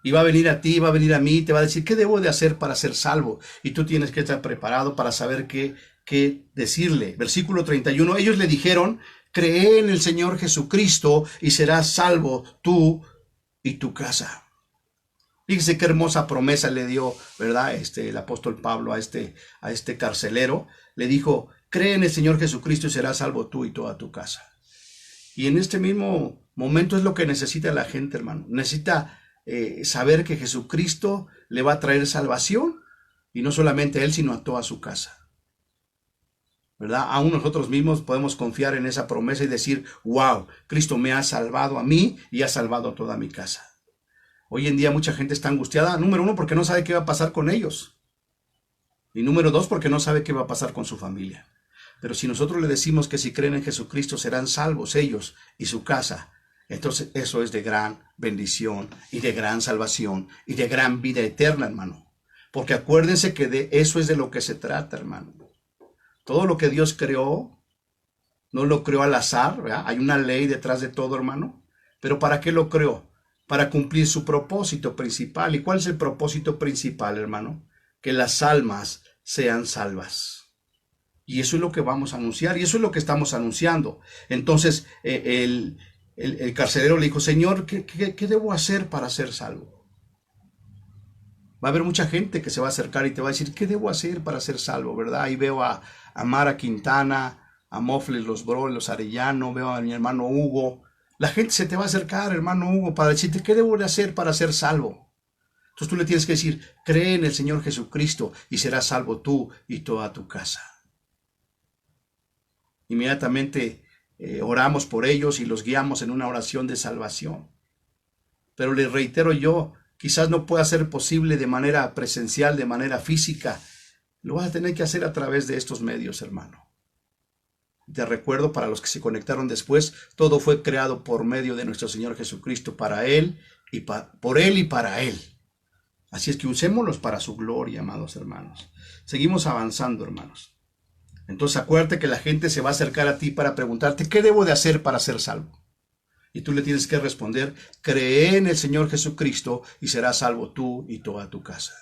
Y va a venir a ti, va a venir a mí, te va a decir: ¿qué debo de hacer para ser salvo? Y tú tienes que estar preparado para saber qué decirle. Versículo 31, ellos le dijeron: cree en el Señor Jesucristo y serás salvo tú y tu casa. Fíjese qué hermosa promesa le dio, ¿verdad? El apóstol Pablo a este carcelero. Le dijo: cree en el Señor Jesucristo y serás salvo tú y toda tu casa. Y en este mismo momento es lo que necesita la gente, hermano. Necesita saber que Jesucristo le va a traer salvación, y no solamente a él, sino a toda su casa, ¿verdad? Aún nosotros mismos podemos confiar en esa promesa y decir: wow, Cristo me ha salvado a mí y ha salvado a toda mi casa. Hoy en día mucha gente está angustiada, número uno, porque no sabe qué va a pasar con ellos, y número dos, porque no sabe qué va a pasar con su familia. Pero si nosotros le decimos que si creen en Jesucristo serán salvos ellos y su casa, entonces eso es de gran bendición y de gran salvación y de gran vida eterna, hermano. Porque acuérdense que de eso es de lo que se trata, hermano. Todo lo que Dios creó, no lo creó al azar, ¿verdad? Hay una ley detrás de todo, hermano. Pero ¿para qué lo creó? Para cumplir su propósito principal. ¿Y cuál es el propósito principal, hermano? Que las almas sean salvas. Y eso es lo que vamos a anunciar, y eso es lo que estamos anunciando. Entonces, el carcelero le dijo: Señor, ¿qué debo hacer para ser salvo? Va a haber mucha gente que se va a acercar y te va a decir: ¿qué debo hacer para ser salvo? ¿Verdad? Ahí veo a Mara Quintana, a Mofles Los Bro, Los Arellano, veo a mi hermano Hugo. La gente se te va a acercar, hermano Hugo, para decirte: ¿qué debo de hacer para ser salvo? Entonces tú le tienes que decir: cree en el Señor Jesucristo y serás salvo tú y toda tu casa. Inmediatamente oramos por ellos y los guiamos en una oración de salvación. Pero les reitero yo, quizás no pueda ser posible de manera presencial, de manera física. Lo vas a tener que hacer a través de estos medios, hermano. Te recuerdo, para los que se conectaron después, todo fue creado por medio de nuestro Señor Jesucristo, para Él y por Él y para Él. Así es que usémoslos para su gloria, amados hermanos. Seguimos avanzando, hermanos. Entonces acuérdate que la gente se va a acercar a ti para preguntarte: ¿qué debo de hacer para ser salvo? Y tú le tienes que responder: cree en el Señor Jesucristo y serás salvo tú y toda tu casa.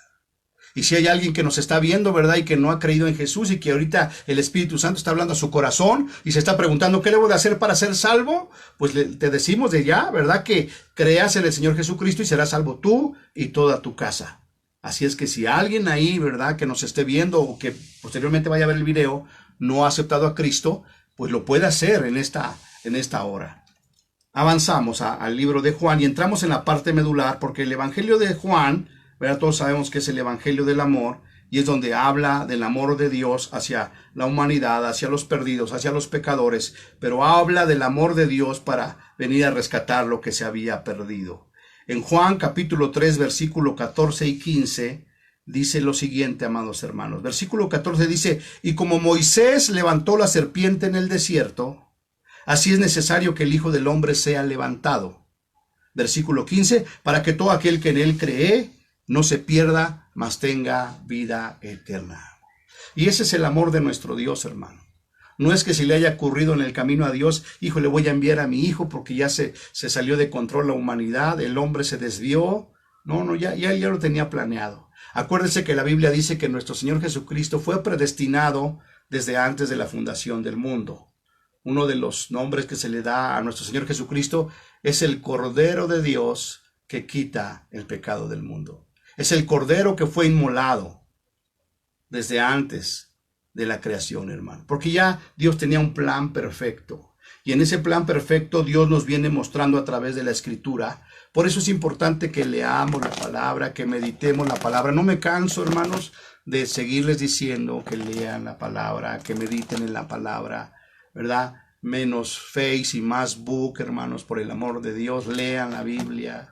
Y si hay alguien que nos está viendo, ¿verdad? Y que no ha creído en Jesús, y que ahorita el Espíritu Santo está hablando a su corazón y se está preguntando: ¿qué debo de hacer para ser salvo? Pues te decimos de ya, ¿verdad? Que creas en el Señor Jesucristo y serás salvo tú y toda tu casa. Así es que si alguien ahí, ¿verdad?, que nos esté viendo o que posteriormente vaya a ver el video, no ha aceptado a Cristo, pues lo puede hacer en esta hora. Avanzamos al libro de Juan y entramos en la parte medular, porque el Evangelio de Juan, ¿verdad?, todos sabemos que es el Evangelio del amor, y es donde habla del amor de Dios hacia la humanidad, hacia los perdidos, hacia los pecadores, pero habla del amor de Dios para venir a rescatar lo que se había perdido. En Juan capítulo 3, versículo 14 y 15, dice lo siguiente, amados hermanos. Versículo 14 dice: y como Moisés levantó la serpiente en el desierto, así es necesario que el Hijo del Hombre sea levantado. Versículo 15, para que todo aquel que en él cree no se pierda, mas tenga vida eterna. Y ese es el amor de nuestro Dios, hermano. No es que se le haya ocurrido en el camino a Dios: hijo, le voy a enviar a mi hijo porque ya se salió de control la humanidad, el hombre se desvió. No, ya lo tenía planeado. Acuérdense que la Biblia dice que nuestro Señor Jesucristo fue predestinado desde antes de la fundación del mundo. Uno de los nombres que se le da a nuestro Señor Jesucristo es el Cordero de Dios que quita el pecado del mundo. Es el Cordero que fue inmolado desde antes de la creación, hermano. Porque ya Dios tenía un plan perfecto. Y en ese plan perfecto Dios nos viene mostrando a través de la Escritura. Por eso es importante que leamos la palabra, que meditemos la palabra. No me canso, hermanos, de seguirles diciendo que lean la palabra, que mediten en la palabra, ¿verdad? Menos Face y más Book, hermanos, por el amor de Dios, lean la Biblia.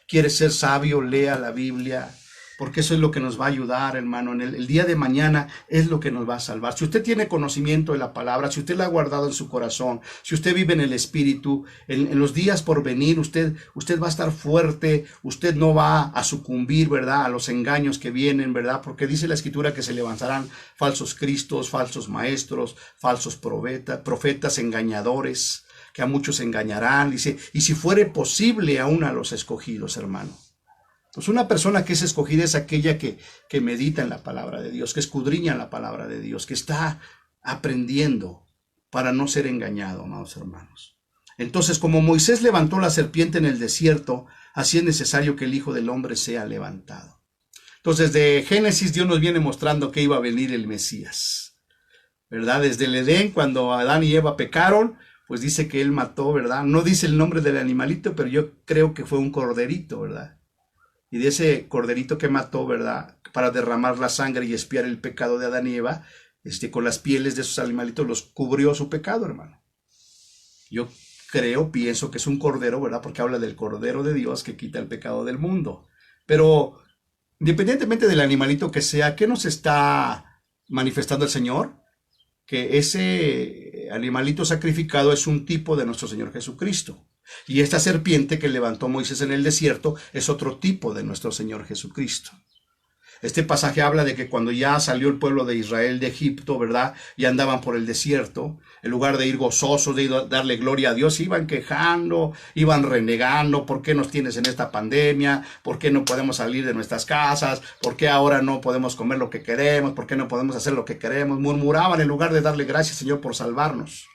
¿Quieres ser sabio? Lea la Biblia. porque eso es lo que nos va a ayudar, hermano. En el día de mañana es lo que nos va a salvar. Si usted tiene conocimiento de la palabra, si usted la ha guardado en su corazón, si usted vive en el Espíritu, en los días por venir, usted va a estar fuerte, usted no va a sucumbir, ¿verdad?, a los engaños que vienen, ¿verdad? Porque dice la Escritura que se levantarán falsos cristos, falsos maestros, falsos profetas engañadores, que a muchos engañarán, dice, y si fuere posible aún a los escogidos, hermano. Pues una persona que es escogida es aquella que medita en la palabra de Dios, que escudriña la palabra de Dios, que está aprendiendo para no ser engañado, amados hermanos. Entonces, como Moisés levantó la serpiente en el desierto, así es necesario que el Hijo del Hombre sea levantado. Entonces, de Génesis Dios nos viene mostrando que iba a venir el Mesías, ¿verdad? Desde el Edén, cuando Adán y Eva pecaron, pues dice que él mató, ¿verdad? No dice el nombre del animalito, pero yo creo que fue un corderito, ¿verdad? Y de ese corderito que mató, ¿verdad?, para derramar la sangre y expiar el pecado de Adán y Eva, con las pieles de esos animalitos los cubrió su pecado, hermano. Yo pienso que es un cordero, ¿verdad?, porque habla del Cordero de Dios que quita el pecado del mundo. Pero independientemente del animalito que sea, ¿qué nos está manifestando el Señor? Que ese animalito sacrificado es un tipo de nuestro Señor Jesucristo. Y esta serpiente que levantó Moisés en el desierto es otro tipo de nuestro Señor Jesucristo. Este pasaje habla de que cuando ya salió el pueblo de Israel de Egipto, ¿verdad?, y andaban por el desierto, en lugar de ir gozosos, de ir a darle gloria a Dios, iban quejando, iban renegando: ¿por qué nos tienes en esta pandemia? ¿Por qué no podemos salir de nuestras casas? ¿Por qué ahora no podemos comer lo que queremos? ¿Por qué no podemos hacer lo que queremos? Murmuraban en lugar de darle gracias, Señor, por salvarnos.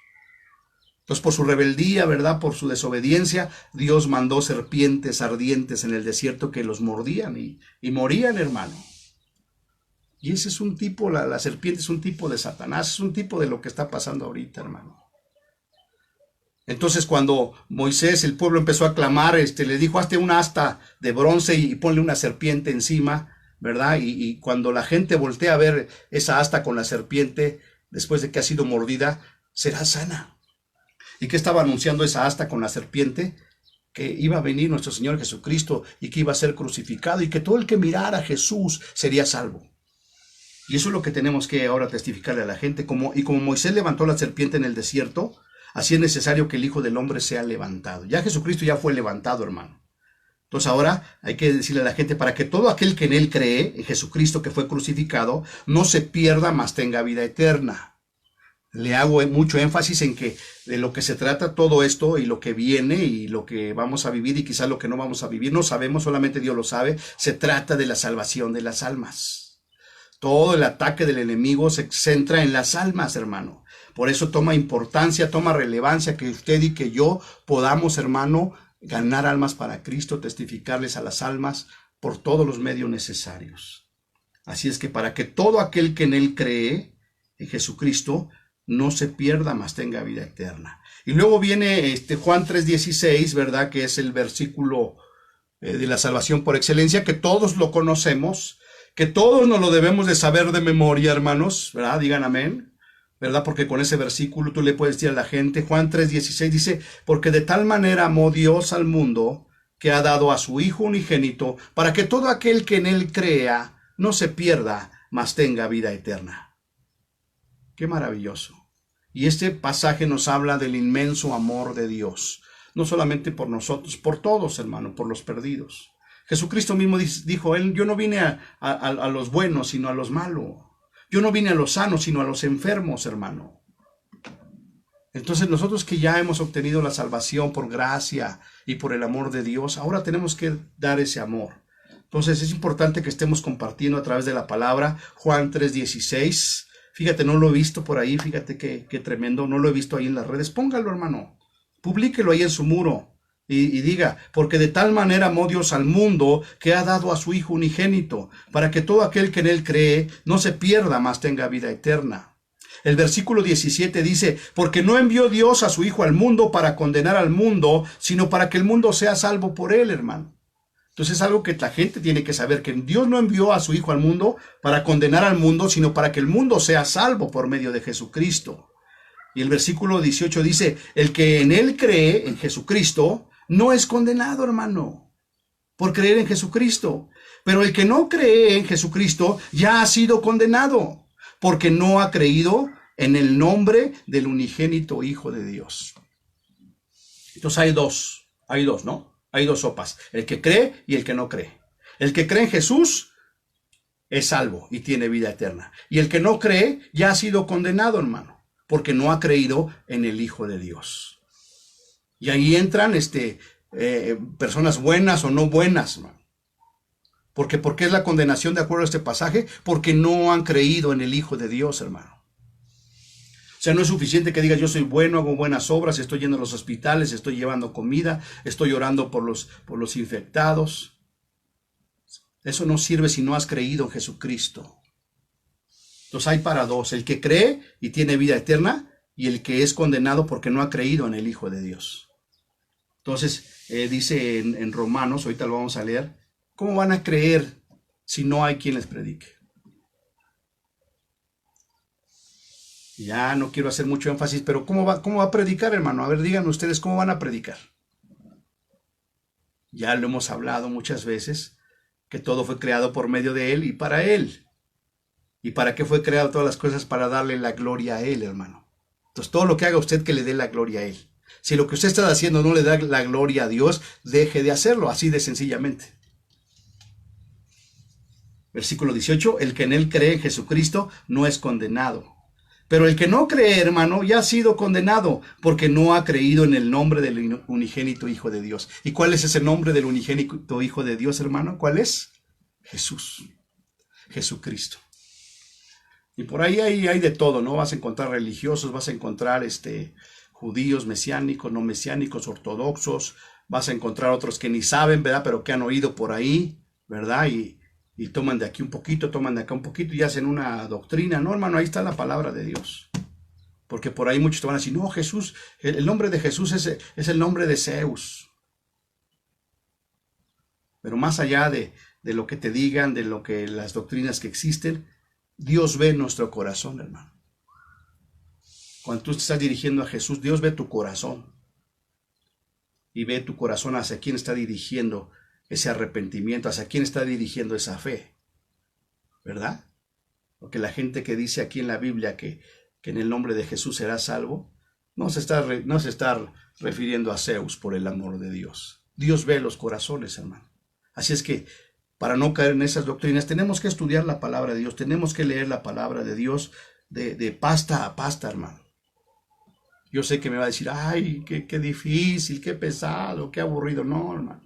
Entonces, por su rebeldía, ¿verdad?, por su desobediencia, Dios mandó serpientes ardientes en el desierto que los mordían y morían, hermano. Y ese es un tipo, la serpiente es un tipo de Satanás, es un tipo de lo que está pasando ahorita, hermano. Entonces, cuando Moisés, el pueblo empezó a clamar, le dijo: hazte una asta de bronce y ponle una serpiente encima, ¿verdad? Y cuando la gente voltea a ver esa asta con la serpiente, después de que ha sido mordida, será sana. ¿Y qué estaba anunciando esa asta con la serpiente? Que iba a venir nuestro Señor Jesucristo y que iba a ser crucificado y que todo el que mirara a Jesús sería salvo. Y eso es lo que tenemos que ahora testificarle a la gente. Como Moisés levantó la serpiente en el desierto, así es necesario que el Hijo del Hombre sea levantado. Ya Jesucristo ya fue levantado, hermano. Entonces ahora hay que decirle a la gente, para que todo aquel que en Él cree, en Jesucristo que fue crucificado, no se pierda, mas tenga vida eterna. Le hago mucho énfasis en que de lo que se trata todo esto y lo que viene y lo que vamos a vivir y quizás lo que no vamos a vivir, no sabemos, solamente Dios lo sabe. Se trata de la salvación de las almas. Todo el ataque del enemigo se centra en las almas, hermano. Por eso toma importancia, toma relevancia que usted y que yo podamos, hermano, ganar almas para Cristo, testificarles a las almas por todos los medios necesarios. Así es que para que todo aquel que en Él cree, en Jesucristo, no se pierda, mas tenga vida eterna. Y luego viene Juan 3:16, ¿verdad?, que es el versículo de la salvación por excelencia, que todos lo conocemos, que todos nos lo debemos de saber de memoria, hermanos, ¿verdad? Digan amén, ¿verdad? Porque con ese versículo tú le puedes decir a la gente. Juan 3:16 dice: porque de tal manera amó Dios al mundo, que ha dado a su Hijo unigénito, para que todo aquel que en Él crea no se pierda, mas tenga vida eterna. Qué maravilloso. Y este pasaje nos habla del inmenso amor de Dios, no solamente por nosotros, por todos, hermano, por los perdidos. Jesucristo mismo dijo: yo no vine a los buenos, sino a los malos. Yo no vine a los sanos, sino a los enfermos, hermano. Entonces nosotros que ya hemos obtenido la salvación por gracia y por el amor de Dios, ahora tenemos que dar ese amor. Entonces es importante que estemos compartiendo a través de la palabra. Juan 3:16. Fíjate, no lo he visto por ahí, fíjate qué tremendo, no lo he visto ahí en las redes. Póngalo, hermano, publíquelo ahí en su muro y diga: porque de tal manera amó Dios al mundo, que ha dado a su Hijo unigénito, para que todo aquel que en Él cree no se pierda, mas tenga vida eterna. El versículo 17 dice: porque no envió Dios a su Hijo al mundo para condenar al mundo, sino para que el mundo sea salvo por Él, hermano. Entonces es algo que la gente tiene que saber, que Dios no envió a su Hijo al mundo para condenar al mundo, sino para que el mundo sea salvo por medio de Jesucristo. Y el versículo 18 dice: el que en Él cree, en Jesucristo, no es condenado, hermano, por creer en Jesucristo. Pero el que no cree en Jesucristo ya ha sido condenado, porque no ha creído en el nombre del unigénito Hijo de Dios. Entonces hay dos, ¿no? Hay dos sopas, el que cree y el que no cree. El que cree en Jesús es salvo y tiene vida eterna. Y el que no cree ya ha sido condenado, hermano, porque no ha creído en el Hijo de Dios. Y ahí entran personas buenas o no buenas, hermano. ¿Por qué es la condenación de acuerdo a este pasaje? Porque no han creído en el Hijo de Dios, hermano. O sea, no es suficiente que digas yo soy bueno, hago buenas obras, estoy yendo a los hospitales, estoy llevando comida, estoy orando por los infectados. Eso no sirve si no has creído en Jesucristo. Entonces hay para dos, el que cree y tiene vida eterna y el que es condenado porque no ha creído en el Hijo de Dios. Entonces dice en Romanos, ahorita lo vamos a leer, ¿cómo van a creer si no hay quien les predique? Ya no quiero hacer mucho énfasis, pero ¿cómo va a predicar, hermano? A ver, díganme ustedes, ¿cómo van a predicar? Ya lo hemos hablado muchas veces, que todo fue creado por medio de Él y para Él. ¿Y para qué fue creado todas las cosas? Para darle la gloria a Él, hermano. Entonces, todo lo que haga usted, que le dé la gloria a Él. Si lo que usted está haciendo no le da la gloria a Dios, deje de hacerlo, así de sencillamente. Versículo 18, el que en Él cree en Jesucristo no es condenado. Pero el que no cree, hermano, ya ha sido condenado, porque no ha creído en el nombre del unigénito Hijo de Dios. ¿Y cuál es ese nombre del unigénito Hijo de Dios, hermano? ¿Cuál es? Jesús. Jesucristo. Y por ahí hay de todo, ¿no? Vas a encontrar religiosos, vas a encontrar judíos, mesiánicos, no mesiánicos, ortodoxos, vas a encontrar otros que ni saben, ¿verdad? Pero que han oído por ahí, ¿verdad? Y toman de aquí un poquito, toman de acá un poquito y hacen una doctrina. No, hermano, ahí está la palabra de Dios. Porque por ahí muchos te van a decir, no, Jesús, el nombre de Jesús es el nombre de Zeus. Pero más allá de lo que te digan, de lo que las doctrinas que existen, Dios ve nuestro corazón, hermano. Cuando tú te estás dirigiendo a Jesús, Dios ve tu corazón. Y ve tu corazón hacia quién está dirigiendo ese arrepentimiento, hacia quién está dirigiendo esa fe, ¿verdad? Porque la gente que dice aquí en la Biblia que en el nombre de Jesús será salvo, no se está refiriendo a Zeus, por el amor de Dios. Dios ve los corazones, hermano. Así es que para no caer en esas doctrinas tenemos que estudiar la palabra de Dios, tenemos que leer la palabra de Dios de pasta a pasta, hermano. Yo sé que me va a decir, ay, qué difícil, qué pesado, qué aburrido. No, hermano.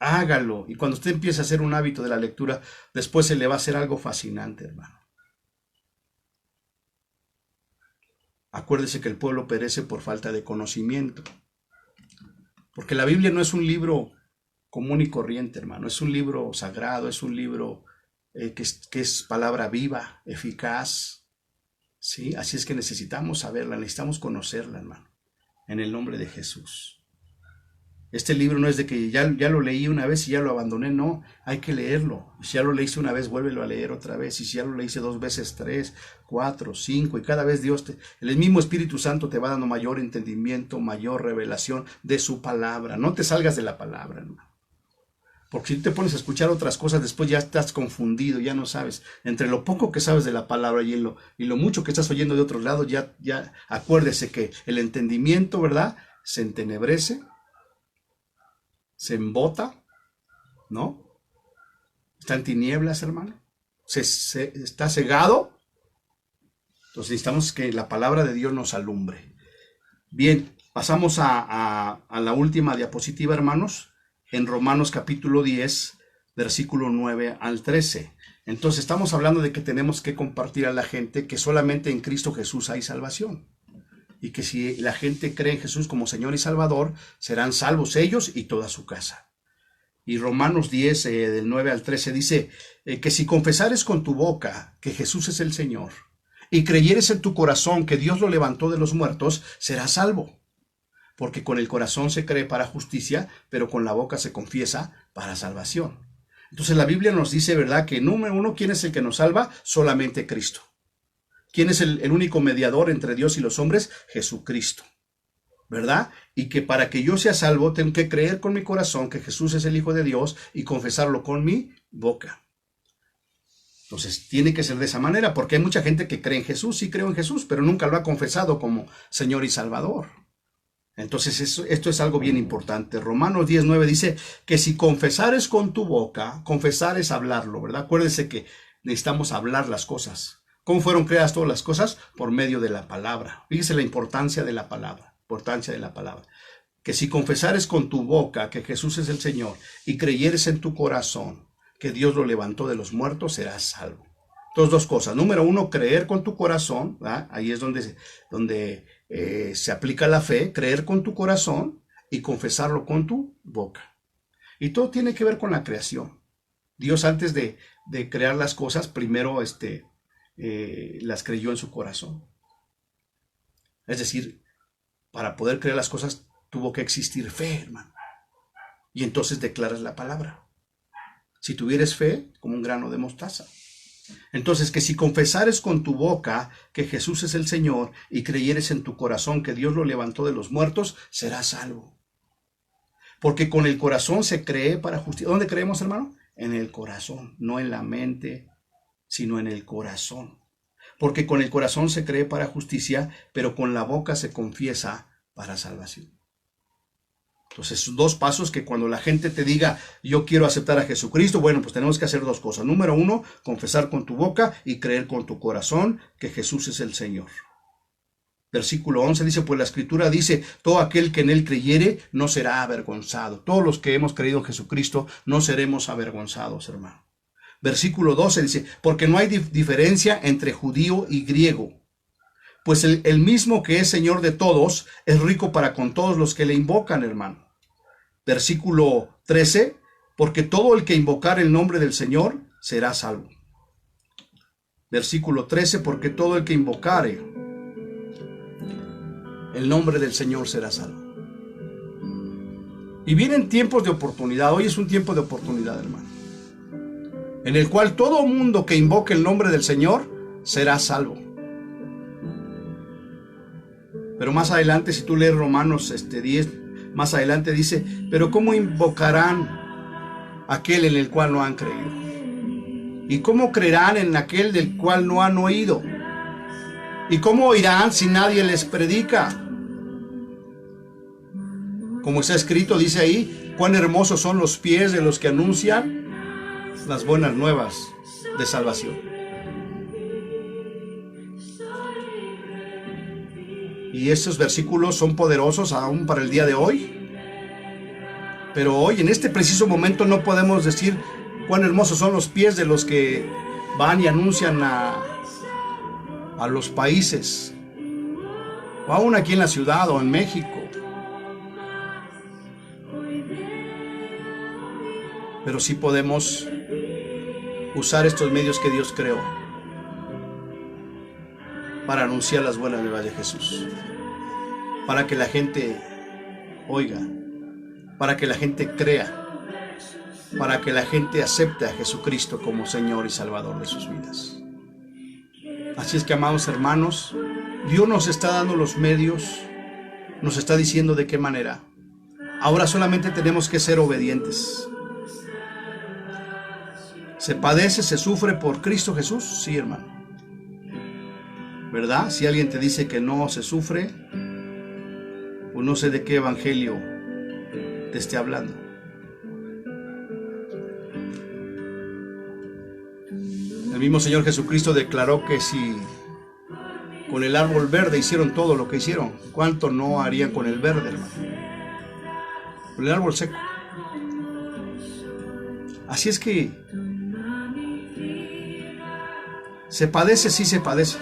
Hágalo. Y cuando usted empiece a hacer un hábito de la lectura, después se le va a hacer algo fascinante, hermano. Acuérdese que el pueblo perece por falta de conocimiento. Porque la Biblia no es un libro común y corriente, hermano. Es un libro sagrado, es un libro que es palabra viva, eficaz. ¿Sí? Así es que necesitamos saberla, necesitamos conocerla, hermano. En el nombre de Jesús. Este libro no es de que ya lo leí una vez y ya lo abandoné, no, hay que leerlo. Si ya lo leíste una vez, vuélvelo a leer otra vez. Y si ya lo leíste 2 veces, 3, 4, 5, y cada vez el mismo Espíritu Santo te va dando mayor entendimiento, mayor revelación de su palabra. No te salgas de la palabra, hermano. Porque si te pones a escuchar otras cosas, después ya estás confundido, ya no sabes. Entre lo poco que sabes de la palabra y lo mucho que estás oyendo de otros lados, ya acuérdese que el entendimiento, ¿verdad? Se entenebrece. Se embota, ¿no? Está en tinieblas, hermano. Está cegado. Entonces necesitamos que la palabra de Dios nos alumbre. Bien, pasamos a la última diapositiva, hermanos, en Romanos capítulo 10, versículo 9 al 13. Entonces estamos hablando de que tenemos que compartir a la gente que solamente en Cristo Jesús hay salvación. Y que si la gente cree en Jesús como Señor y Salvador, serán salvos ellos y toda su casa. Y Romanos 10, del 9 al 13 dice que si confesares con tu boca que Jesús es el Señor y creyeres en tu corazón que Dios lo levantó de los muertos, serás salvo. Porque con el corazón se cree para justicia, pero con la boca se confiesa para salvación. Entonces la Biblia nos dice, ¿verdad?, que número uno, ¿quién es el que nos salva? Solamente Cristo. ¿Quién es el único mediador entre Dios y los hombres? Jesucristo, ¿verdad? Y que para que yo sea salvo, tengo que creer con mi corazón que Jesús es el Hijo de Dios y confesarlo con mi boca. Entonces tiene que ser de esa manera, porque hay mucha gente que cree en Jesús, sí creo en Jesús, pero nunca lo ha confesado como Señor y Salvador. Entonces esto es algo bien importante. Romanos 10:9 dice que si confesares con tu boca, confesar es hablarlo, ¿verdad? Acuérdense que necesitamos hablar las cosas. ¿Cómo fueron creadas todas las cosas? Por medio de la palabra. Fíjese la importancia de la palabra, Que si confesares con tu boca que Jesús es el Señor y creyeres en tu corazón que Dios lo levantó de los muertos, serás salvo. Entonces, dos cosas. Número uno, creer con tu corazón, ¿verdad? Ahí es donde se aplica la fe, creer con tu corazón y confesarlo con tu boca. Y todo tiene que ver con la creación. Dios, antes de crear las cosas, primero las creyó en su corazón. Es decir, para poder crear las cosas tuvo que existir fe, hermano. Y entonces declaras la palabra. Si tuvieres fe, como un grano de mostaza. Entonces, que si confesares con tu boca que Jesús es el Señor y creyeres en tu corazón que Dios lo levantó de los muertos, serás salvo. Porque con el corazón se cree para justicia. ¿Dónde creemos, hermano? En el corazón, no en la mente, sino en el corazón. Porque con el corazón se cree para justicia, pero con la boca se confiesa para salvación. Entonces, dos pasos que cuando la gente te diga, yo quiero aceptar a Jesucristo, bueno, pues tenemos que hacer dos cosas. Número uno, confesar con tu boca y creer con tu corazón que Jesús es el Señor. Versículo 11 dice, pues la Escritura dice, todo aquel que en él creyere no será avergonzado. Todos los que hemos creído en Jesucristo no seremos avergonzados, hermano. Versículo 12 dice, porque no hay diferencia entre judío y griego, pues el mismo que es Señor de todos es rico para con todos los que le invocan, hermano. Versículo 13, porque todo el que invocar el nombre del Señor será salvo. Versículo 13, porque todo el que invocare el nombre del Señor será salvo. Y vienen tiempos de oportunidad. Hoy es un tiempo de oportunidad, hermano, en el cual todo mundo que invoque el nombre del Señor será salvo. Pero más adelante, si tú lees Romanos 10, más adelante dice, pero ¿cómo invocarán aquel en el cual no han creído? ¿Y cómo creerán en aquel del cual no han oído? ¿Y cómo oirán si nadie les predica? Como está escrito, dice ahí, cuán hermosos son los pies de los que anuncian las buenas nuevas de salvación. Y estos versículos son poderosos aún para el día de hoy. Pero hoy, en este preciso momento, no podemos decir cuán hermosos son los pies de los que van y anuncian a los países, o aún aquí en la ciudad o en México. Pero sí podemos usar estos medios que Dios creó para anunciar las buenas nuevas de Jesús, para que la gente oiga, para que la gente crea, para que la gente acepte a Jesucristo como Señor y Salvador de sus vidas. Así es que, amados hermanos, Dios nos está dando los medios, nos está diciendo de qué manera. Ahora solamente tenemos que ser obedientes. ¿Se padece, se sufre por Cristo Jesús? Sí, hermano. ¿Verdad? Si alguien te dice que no se sufre, pues no sé de qué evangelio te esté hablando. El mismo Señor Jesucristo declaró que si con el árbol verde hicieron todo lo que hicieron, ¿cuánto no harían con el verde, hermano? Con el árbol seco. Así es que se padece, sí se padece.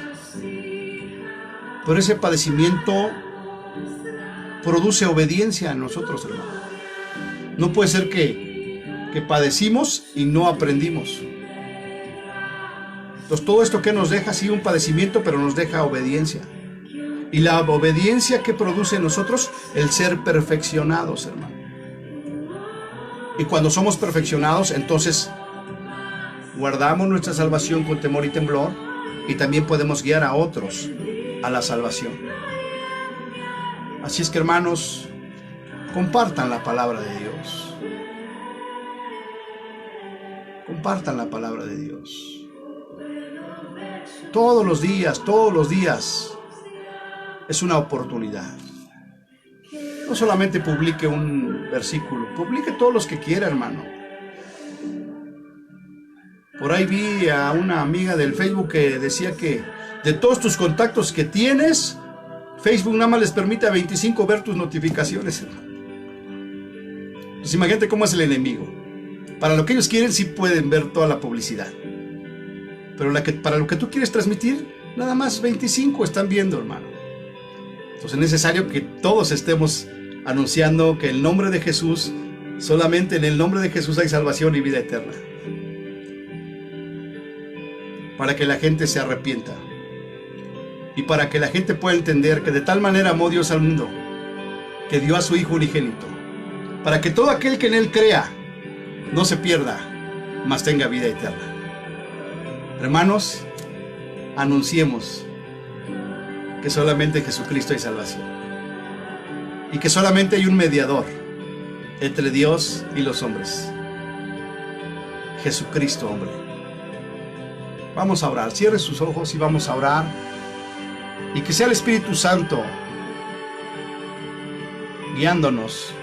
Pero ese padecimiento produce obediencia en nosotros, hermano. No puede ser que padecimos y no aprendimos. Entonces, todo esto que nos deja, sí, un padecimiento, pero nos deja obediencia. Y la obediencia que produce en nosotros, el ser perfeccionados, hermano. Y cuando somos perfeccionados, entonces guardamos nuestra salvación con temor y temblor, y también podemos guiar a otros a la salvación. Así es que, hermanos, compartan la palabra de Dios. compartan la palabra de Dios. Todos los días es una oportunidad. No solamente publique un versículo, publique todos los que quiera, hermano. Por ahí vi a una amiga del Facebook que decía que de todos tus contactos que tienes, Facebook nada más les permite a 25 ver tus notificaciones, hermano. Pues imagínate cómo es el enemigo. Para lo que ellos quieren sí pueden ver toda la publicidad. Pero para lo que tú quieres transmitir, nada más 25 están viendo, hermano. Entonces es necesario que todos estemos anunciando que el nombre de Jesús, solamente en el nombre de Jesús hay salvación y vida eterna. Para que la gente se arrepienta. Y para que la gente pueda entender que de tal manera amó Dios al mundo, que dio a su Hijo unigénito, para que todo aquel que en Él crea no se pierda, mas tenga vida eterna. Hermanos, anunciemos que solamente en Jesucristo hay salvación y que solamente hay un mediador entre Dios y los hombres, Jesucristo, hombre. Vamos a orar. Cierre sus ojos y vamos a orar, y que sea el Espíritu Santo guiándonos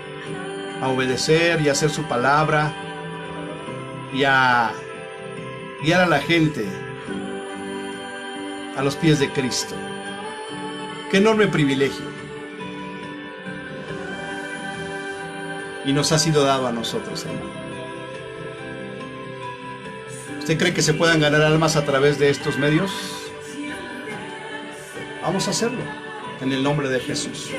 a obedecer y a hacer su palabra y a guiar a la gente a los pies de Cristo. Qué enorme privilegio. Y nos ha sido dado a nosotros, hermano. ¿Usted cree que se puedan ganar almas a través de estos medios? Vamos a hacerlo en el nombre de Jesús.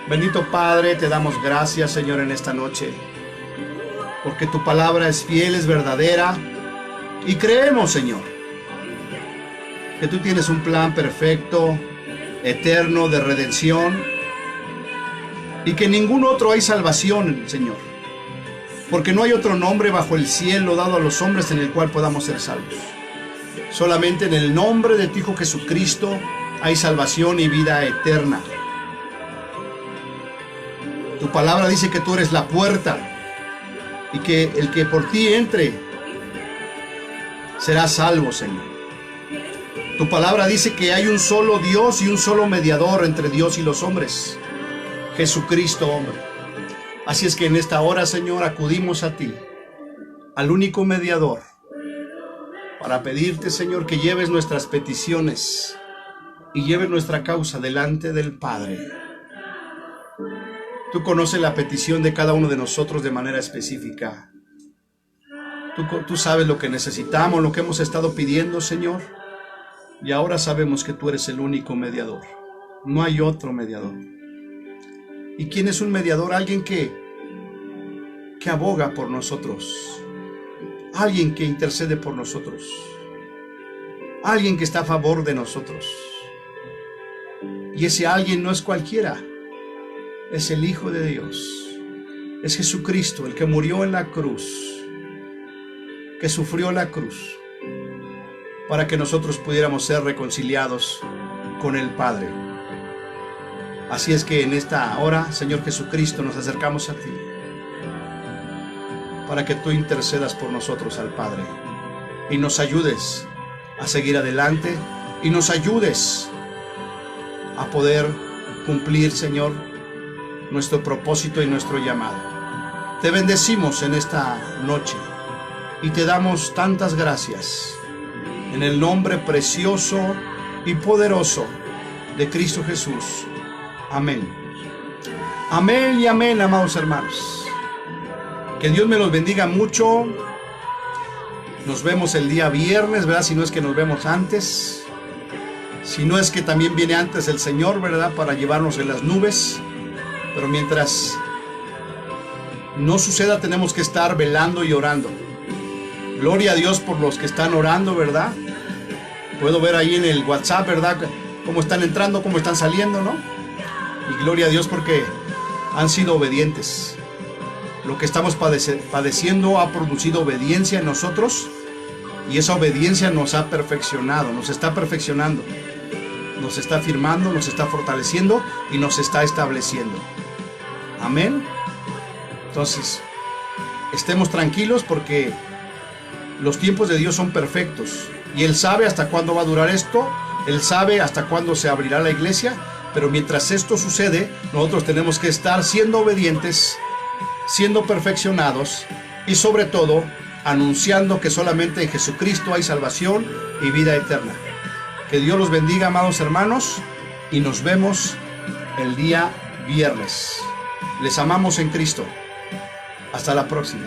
Bendito Padre, te damos gracias, Señor, en esta noche, porque tu palabra es fiel, es verdadera, y creemos, Señor, que tú tienes un plan perfecto, eterno, de redención, y que en ningún otro hay salvación, Señor, porque no hay otro nombre bajo el cielo dado a los hombres en el cual podamos ser salvos. Solamente en el nombre de tu Hijo Jesucristo hay salvación y vida eterna. Tu palabra dice que tú eres la puerta y que el que por ti entre será salvo, Señor. Tu palabra dice que hay un solo Dios y un solo mediador entre Dios y los hombres, Jesucristo, hombre. Así es que en esta hora, Señor, acudimos a ti, al único mediador, para pedirte, Señor, que lleves nuestras peticiones y lleves nuestra causa delante del Padre. Tú conoces la petición de cada uno de nosotros de manera específica. Tú sabes lo que necesitamos, lo que hemos estado pidiendo, Señor. Y ahora sabemos que tú eres el único mediador. No hay otro mediador. ¿Y quién es un mediador? Alguien que aboga por nosotros. Alguien que intercede por nosotros. Alguien que está a favor de nosotros. Y ese alguien no es cualquiera. Es el Hijo de Dios. Es Jesucristo, el que murió en la cruz, que sufrió la cruz, para que nosotros pudiéramos ser reconciliados con el Padre. Así es que en esta hora, Señor Jesucristo, nos acercamos a ti, para que tú intercedas por nosotros al Padre, y nos ayudes a seguir adelante, y nos ayudes a poder cumplir, Señor, nuestro propósito y nuestro llamado. Te bendecimos en esta noche y te damos tantas gracias en el nombre precioso y poderoso de Cristo Jesús. Amén. Amén y amén, amados hermanos. Que Dios me los bendiga mucho. Nos vemos el día viernes, ¿verdad? Si no es que nos vemos antes. Si no es que también viene antes el Señor, ¿verdad? Para llevarnos en las nubes. Pero mientras no suceda, tenemos que estar velando y orando. Gloria a Dios por los que están orando, ¿verdad? Puedo ver ahí en el WhatsApp, ¿verdad? Cómo están entrando, cómo están saliendo, ¿no? Y gloria a Dios porque han sido obedientes. Lo que estamos padeciendo ha producido obediencia en nosotros, y esa obediencia nos ha perfeccionado, nos está perfeccionando, nos está firmando, nos está fortaleciendo y nos está estableciendo. Amén. Entonces, estemos tranquilos porque Los tiempos de Dios son perfectos y Él sabe hasta cuándo va a durar esto, Él sabe hasta cuándo se abrirá la iglesia, pero mientras esto sucede, nosotros tenemos que estar siendo obedientes, siendo perfeccionados y sobre todo anunciando que solamente en Jesucristo hay salvación y vida eterna. Que Dios los bendiga, amados hermanos, y nos vemos el día viernes. Les amamos en Cristo. Hasta la próxima.